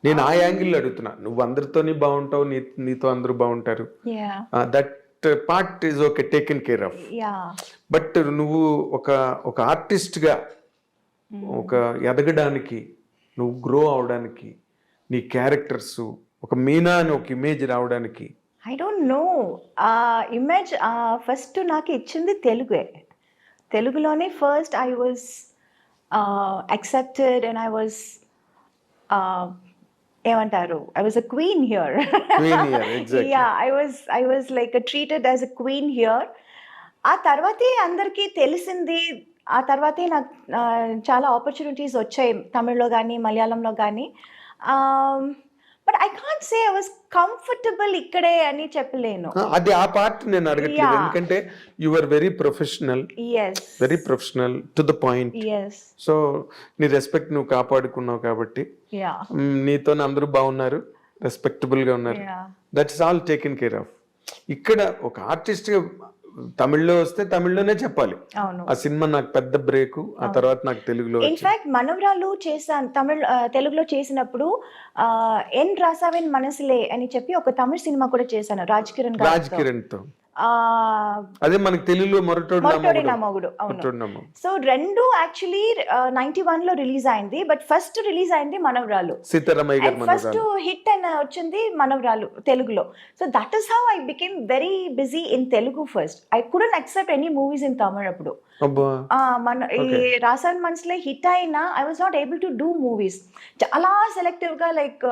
నేను ఆ యాంగిల్లో అడుగుతున్నా. నువ్వు అందరితోని బాగుంటావు, నీతో అందరూ బాగుంటారు, that part is okay, taken care of. But నువ్వు ఒక ఆర్టిస్ట్ గా ఒక ఎదగడానికి, నువ్వు గ్రో అవడానికి, నీ క్యారెక్టర్స్, ఒక మీనా అని ఒక ఇమేజ్ రావడానికి, I don't no, image first నాకు ఇచ్చింది తెలుగులోనే. First I was accepted and I was ఏమంటారు, I was a queen here. Exactly. Yeah, I was like treated as a queen here. ఆ తర్వాతే అందరికీ తెలిసింది, ఆ తర్వాతే నాకు చాలా ఆపర్చునిటీస్ వచ్చాయి తమిళ్లో కానీ మలయాళంలో కానీ. But I can't say I was comfortable ఇక్కడే అని చెప్పలేను. అది ఆ పార్ట్ నేను అడగట్లేదు, ఎందుకంటే you are very professional. Very professional to the point. So నీ రెస్పెక్ట్ నువ్వు కాపాడుకున్నావు కాబట్టి నీతో అందరూ బాగున్నారు, రెస్పెక్టబుల్ గా ఉన్నారు. That's all taken care of. ఇక్కడ ఒక ఆర్టిస్ట్ గా తమిళ్లో వస్తే తమిళ్లోనే చెప్పాలి. అవును. ఆ సినిమా నాకు పెద్ద బ్రేక్, ఆ తర్వాత నాకు తెలుగులో ఇన్ఫాక్ట్ మనవరాలు చేశాను తెలుగులో చేసినప్పుడు ఎన్ రాసావిన్ మనసులే అని చెప్పి ఒక తమిళ సినిమా కూడా చేశాను రాజ్ కిరణ్ తో. అదే మనకి తెలుగులో మొరటోడి నా మొగుడు. అవును. సో రెండు యాక్చువల్లీ 91 లో రిలీజ్ అయింది. బట్ ఫస్ట్ రిలీజ్ అయింది మనవరాలు. సీతారామయ్య గారి ఫస్ట్ హిట్ అని వచ్చింది మనవరాలు తెలుగులో. So that is how I became very busy in Telugu first. I couldn't accept any movies in Tamil అప్పుడు. ఈ రాసాన్ మనసులే హిట్ అయినా I was not able to do movies. చాలా సెలెక్టివ్ గా లైక్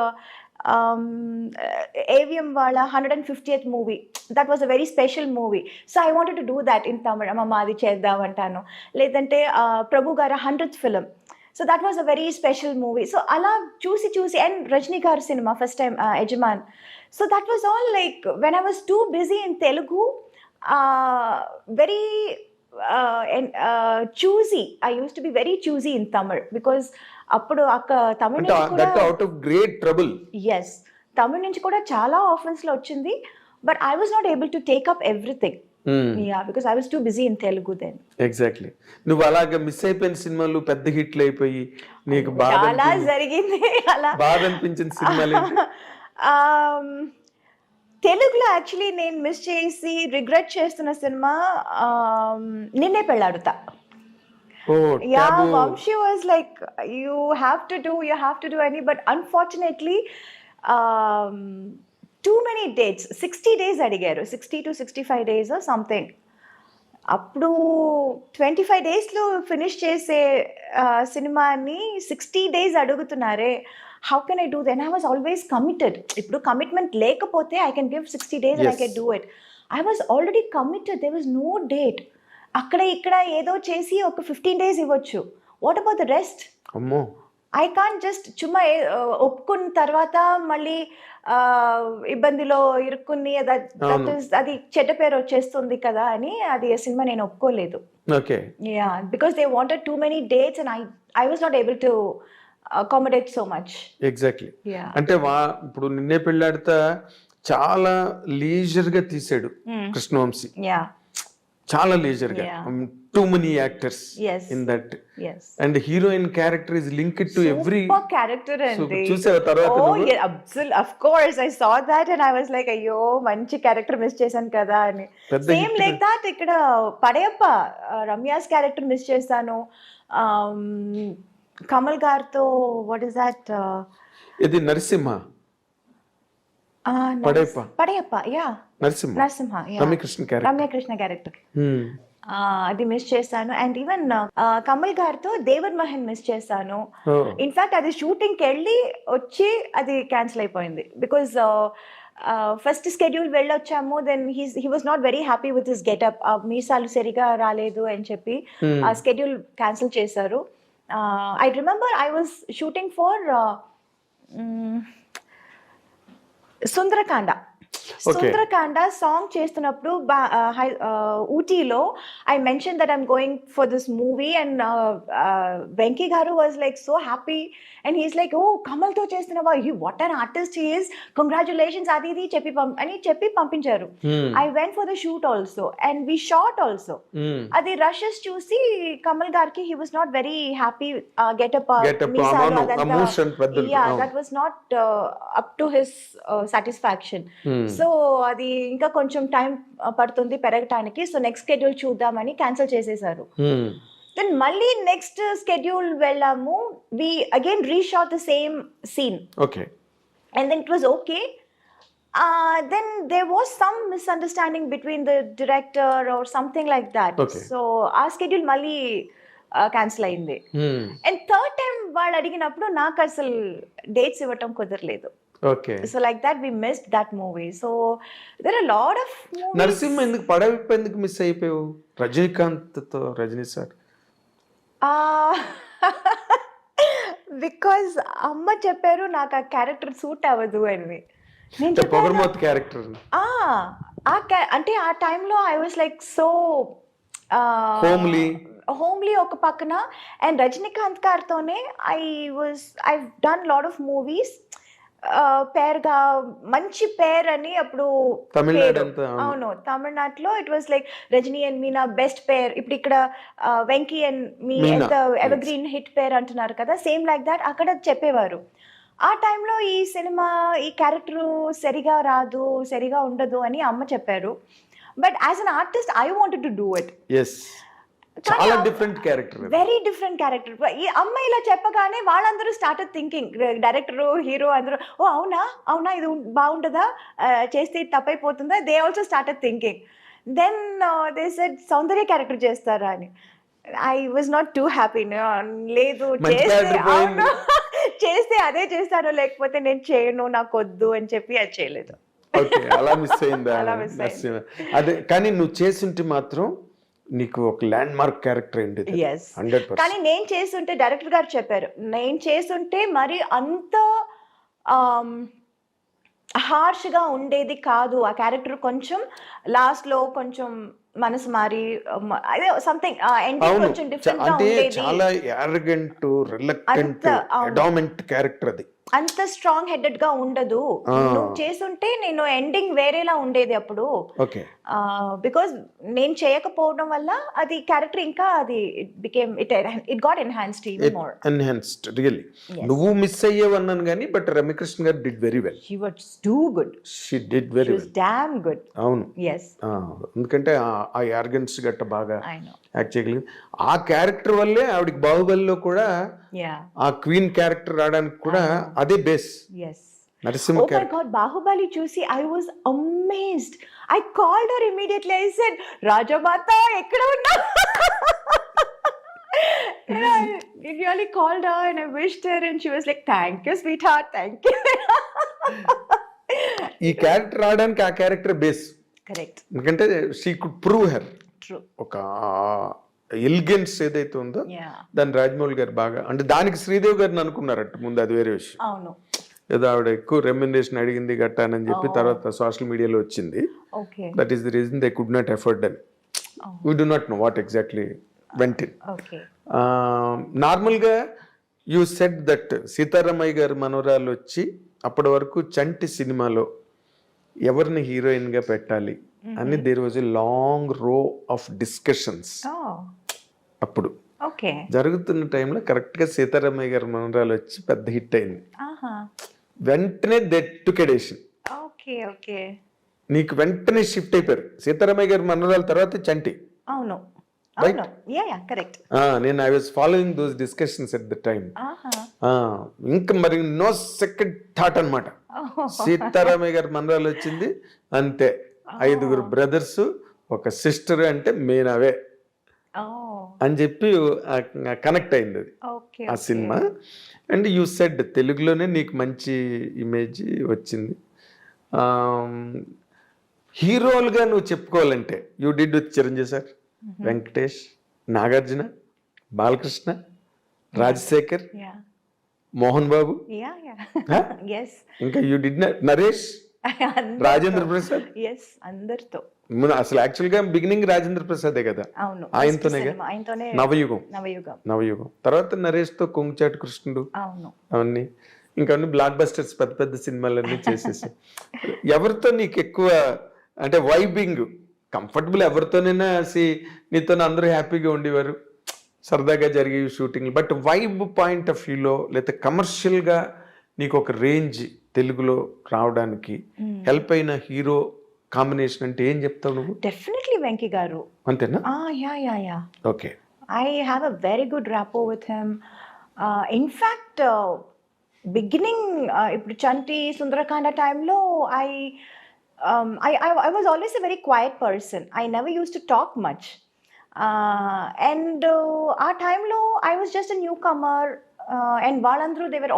AVM వాళ్ళ 150th movie, that was a very special movie. So I wanted to do that in Tamil. అమ్మ అది చేద్దామంటాను. లేదంటే ప్రభు గారి 100th film. So that was a very special movie. So అలా చూసి అండ్ రజనీ గారి సినిమా first time Yajaman. So that was all like when I was too busy in Telugu, very choosy. I used to be very choosy in Tamil because అప్పుడు తమిళ నుంచి కూడా out of great trouble. yes, Tamil నుంచి కూడా చాలా ఆఫర్స్ లో వచ్చింది. But I was not able to take up everything. Because I was too busy in Telugu then. Exactly. నువ్వు అలాగా మిస్ అయిపోయిన సినిమాలు పెద్ద హిట్లు అయిపోయి నీకు చాలా జరిగింది. అలా బాధ అనిపించిన సినిమాలు తెలుగులో యాక్చువల్లీ నేను మిస్ చేసి రిగ్రెట్ చేస్తున్న సినిమా నిన్నే Pelladatha. Vamshi was like, you have to do any, but unfortunately too many dates, 60 days అడిగారు, 60 to 65 days or something. అప్పుడు 25 days లో ఫినిష్ చేసే సినిమాని 60 days అడుగుతున్నారే. How can I do that? And I was always committed. ఇప్పుడు కమిట్మెంట్ లేకపోతే I can give 60 days and I can do it. I was already committed. There was no date. అక్కడ ఇక్కడ ఏదో చేసి ఒక 15 days ఇవ్వచ్చు. What about the rest? అమ్మో, ఐ కాంట్ జస్ట్ చుమ్మా ఒప్పుకున్న తర్వాత మళ్ళీ ఇబ్బందిలో ఇరుక్కుని అది చెడ్డ పేరు వచ్చేస్తుంది కదా అని అది సినిమా నేను ఒప్పుకోలేదు. Okay. Yeah, because they wanted too many dates and I was not able to accommodate so much. Exactly. అంటే ఇప్పుడు నిన్నే పెళ్ళాడితే చాలా లీజర్ గా తీసాడు కృష్ణవంశీ. యా, చాలా లీజర్ గా. Too many actors in that. And heroine character is linked to every character. అండి చూసావా తర్వాత? Of course I saw that and I was like, అయ్యో మంచి క్యారెక్టర్ మిస్ చేశాను కదా అని. సేమ్ లైక్ దట్ ఇక్కడ పడయప్ప రమ్యాస్ క్యారెక్టర్ మిస్ చేశాను. కమల్ గారితో వాట్ ఇస్ దట్, ఇది నరసింహ పడయప్ప. యా, నరసింహ రమ్యకృష్ణ క్యారెక్టర్ అది మిస్ చేశాను. అండ్ ఈవెన్ కమల్ గారితో దేవర్ మహన్ మిస్ చేశాను. ఇన్ఫాక్ట్ అది షూటింగ్ కి వెళ్ళి వచ్చి అది క్యాన్సిల్ అయిపోయింది. బికాస్ ఫస్ట్ స్కెడ్యూల్ వెళ్ళొచ్చాము, then he was not very happy with his getup. మీసాలు సరిగా రాలేదు అని చెప్పి ఆ స్కెడ్యూల్ క్యాన్సిల్ చేశారు. I remember I was shooting for Sundarakanda. Sundarakanda song చేస్తున్నప్పుడు ఊటీలో I mention that I'm going for this movie and Venky garu was like so happy and he's like, ఓ కమల్తో చేస్తున్నావా, what an artist he is, congratulations అది ఇది చెప్పి పంపించారు. I went for the shoot also and we shot also. అది రషెస్ చూసి కమల్ గారికి he was not very happy. Getup that was not up to his satisfaction. So అది ఇంకా కొంచెం టైం పడుతుంది పెరగటానికి, సో నెక్స్ట్ స్కెడ్యూల్ చూద్దామని క్యాన్సిల్ చేసేసారు. దెన్ మళ్ళీ నెక్స్ట్ స్కెడ్యూల్ వెళ్ళాము. వి again reshot the same scene. Okay. And then it was okay. Then there was some misunderstanding between the director or something like that. So our schedule మళ్ళీ క్యాన్సిల్ అయింది. అండ్ థర్డ్ టైం వాళ్ళు అడిగినప్పుడు నాకు అసలు డేట్స్ ఇవ్వటం కుదరలేదు. Okay. So like that we missed that movie. So there are a lot of movies. Narasimha ఎందుకు పడవిప్ప ఎందుకు మిస్ అయిపోయావు రజనీకాంత్ తో? రజనీ సార్ బికాజ్ అమ్మ చెప్పారు నాకు ఆ క్యారెక్టర్ సూట్ అవ్వదు అని. నేను పొగర్మోత్ క్యారెక్టర్ అంటే ఆ టైంలో I was like so homely ఒక పక్కన. అండ్ రజనీకాంత్ గారితోనే I done lot of movies. పేరుగా మంచి పేర్ అని అప్పుడు తమిళనాడు పేరు. అంతా, అవును. అవును, తమిళనాడులో it was like Rajini and Meena best pair. ఇప్పుడు ఇక్కడ వెంకీ అండ్ మీనా, ఎంత yes. ఎవర్గ్రీన్ హిట్ పేర్ అంటున్నారు కదా, సేమ్ లైక్ దాట్ అక్కడ చెప్పేవారు. ఆ టైంలో ఈ సినిమా ఈ క్యారెక్టర్ సరిగా రాదు, సరిగా ఉండదు అని అమ్మ చెప్పారు. But as an artist I wanted to do it. Yes, చాలా different character. Very different character. ఈ అమ్మాయి ఇలా చెప్పగానే వాళ్ళందరూ స్టార్టెడ్ థింకింగ్, డైరెక్టర్ హీరో అందరూ, ఓ అవునా అవునా ఇది బాగుంటుందా, చేస్తే ఇది తప్పైపోతుందా, they also started thinking. Then they said Soundarya character చేస్తారా అని. I was not too happy. లేదు, మంచి చేస్తే character పోయింది. అవును చేస్తే అదే చేస్తాను, లేకపోతే నేను చేయను, నాకు వద్దు అని చెప్పి అది చేయలేదు. ఓకే, అలా మిస్ అయిందా? అలా miss అయింది. నరసింహ. అదే, కానీ నువ్వు చేస్తుంటే మాత్రం నీకు ఒక ల్యాండ్ మార్క్ క్యారెక్టర్ అయింది. ఎస్, 100%. కానీ నేను చేస్తుంటే డైరెక్టర్ గారు చెప్పారు, నేను చేస్తుంటే మరి అంత హార్ష్గా ఉండేది కాదు ఆ క్యారెక్టర్. కొంచెం లాస్ట్లో కొంచెం మనసు మారి అదే సంథింగ్ ఎండింగ్ అవును, కొంచెం డిఫరెంట్ గా అంటే ఉండేది. చాలా యారగెంట్, రిలక్టెంట్, అంత, అవును. అడామెంట్ క్యారెక్టర్ అది. అంత స్ట్రాంగ్ హెడెడ్ గా ఉండదు. నువ్వు చేస్తుంటే నేను ఎండింగ్ వేరేలా ఉండేది అప్పుడు. ఓకే, బికాస్ నేను చేయకపోవడం వల్ల అది క్యారెక్టర్ ఇంకా అది it got enhanced even more. Enhanced really. Yes. నువ్వు మిస్ అయ్యేవన్నాను కానీ బట్ రమ్యకృష్ణ గారు did very well. She was too good. She did very she was well. Damn good. అవును, ఎస్, ఎందుకంటే ఆ యార్గన్స్ గట్ట బాగా ఐ నో. యాక్ట్ చేయగలిగింది. ఆ క్యారెక్టర్ వల్లే ఆవిడకి బాహుబలిలో కూడా యా, ఆ క్వీన్ క్యారెక్టర్ రావడానికి కూడా అదే base. Yes. Narasimha Oh my character. God, Bahubali చూసి I was amazed. I called her immediately. I said, Rajamata, ఎక్కడ ఉన్నా? And I really called her and I wished her and she was like, thank you, sweetheart, thank you. ఈ క్యారెక్టర్ రావడానికి ఆ క్యారెక్టర్ బేస్. Correct. ఎందుకంటే she could prove her. True. ఒక ఎలిగెన్స్ ఏదైతే ఉందో Yeah. దాన్ని రాజమౌళి గారు బాగా, అంటే దానికి శ్రీదేవి గారిని అనుకున్నారట ముందు, అది వేరే విషయం. అవును. ఏదో ఆవిడ ఎక్కువ రెమ్యునరేషన్ అడిగింది గట్టానని చెప్పి తర్వాత సోషల్ మీడియాలో వచ్చింది. Okay. That is the reason they could not afford అని. We do not know what exactly went in. Okay. నార్మల్గా you said that Seetharamaiah garu మనవరాలు వచ్చి అప్పటి వరకు చంటి సినిమాలో ఎవరిని హీరోయిన్గా పెట్టాలి అని దేర్ వాజ్ ఎ లాంగ్ రో ఆఫ్ డిస్కషన్స్. Oh. అప్పుడు Okay. జరుగుతున్న టైంలో కరెక్ట్గా సీతారామయ్య గారి మనవరాలు వచ్చి పెద్ద హిట్ అయింది. Aha. వెంటనే దెట్టుకెడేషన్, Okay, okay. నీకు వెంటనే షిఫ్ట్ అయిపోయారు. సీతారామయ్య గారి మనవరాల తర్వాత చంటి. అవును. Right? అవును. Yeah, yeah, correct. నేను I was following those discussions at the time. Aha. ఇంకా మరి నో సెకండ్ థాట్ అనమాట. Oh. సీతారామయ్య గారి మనరాలు వచ్చింది అంతే. 5 బ్రదర్స్, ఒక సిస్టర్, అంటే మేనవే Oh. అని చెప్పి కనెక్ట్ అయింది అది Okay. ఆ సినిమా. అండ్ యూ సెడ్ తెలుగులోనే నీకు మంచి ఇమేజ్ వచ్చింది. హీరోలుగా నువ్వు చెప్పుకోవాలంటే you did with Chiranjeevi sir, Venkatesh, Nagarjuna, Balakrishna, Rajasekhar, Yeah. Mohan Babu, Yeah, yeah. Huh? Yes. ఇంకా you did Naresh, Rajendra Prasad. Yes, అందరితో. అసలు యాక్చువల్గా బిగినింగ్ రాజేంద్ర ప్రసాదే కదా, అవును. ఆయనతోనే ఆయనతోనే నవయుగం. నవయుగం. నవయుగం తర్వాత నరేష్తో కొంగుచాటి కృష్ణుడు, అవును. అవన్నీ ఇంకా అన్ని బ్లాక్ బస్టర్స్, పెద్ద పెద్ద సినిమాలన్నీ చేసేసి. ఎవరితో నీకు ఎక్కువ అంటే వైబింగ్ కంఫర్టబుల్? ఎవరితోనైనా నీతో అందరూ హ్యాపీగా ఉండేవారు, సరదాగా జరిగే shooting. But vibe point of వ్యూలో లేదా కమర్షియల్గా నీకు ఒక రేంజ్ తెలుగులో రావడానికి హెల్ప్ అయిన హీరో కాంబినేషన్ అంటే ఏం చెప్తావు నువ్వు? డెఫినెట్లీ వెంకీ గారు. అంతేనా? Yeah. Okay. I have a very good rapport with him. In fact, beginning ఇప్పుడు చంటి సుందరకాండ టైంలో I was always a very quiet person. I never used to talk much. And ఆ టైంలో I was just a newcomer. And వాళ్ళందరూ they were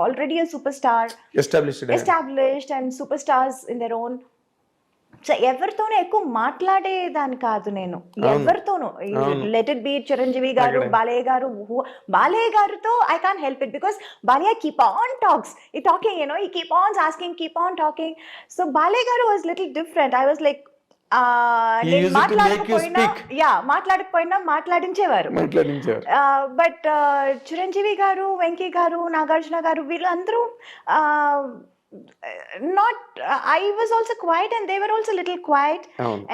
already a superstar, established and superstars in their own. So ఎవరితోనూ ఎక్కువ మాట్లాడేదాన్ని కాదు నేను, ఎవరితోనూ. లెట్ ఇట్ బి చిరంజీవి గారు, బాలయ్య గారితో I can't help it because Balayya keep on talking, he keep on asking, keep on talking. So Balayya గారు was little different. I was like, He నేను used to make you మాట్లాడకపోయినా speak. మాట్లాడించేవారు. మాట్లాడించారు. బట్ చిరంజీవి గారు, వెంకీ గారు, నాగార్జున గారు వీళ్ళందరూ not, I was also quiet and they were also little quiet. అవును.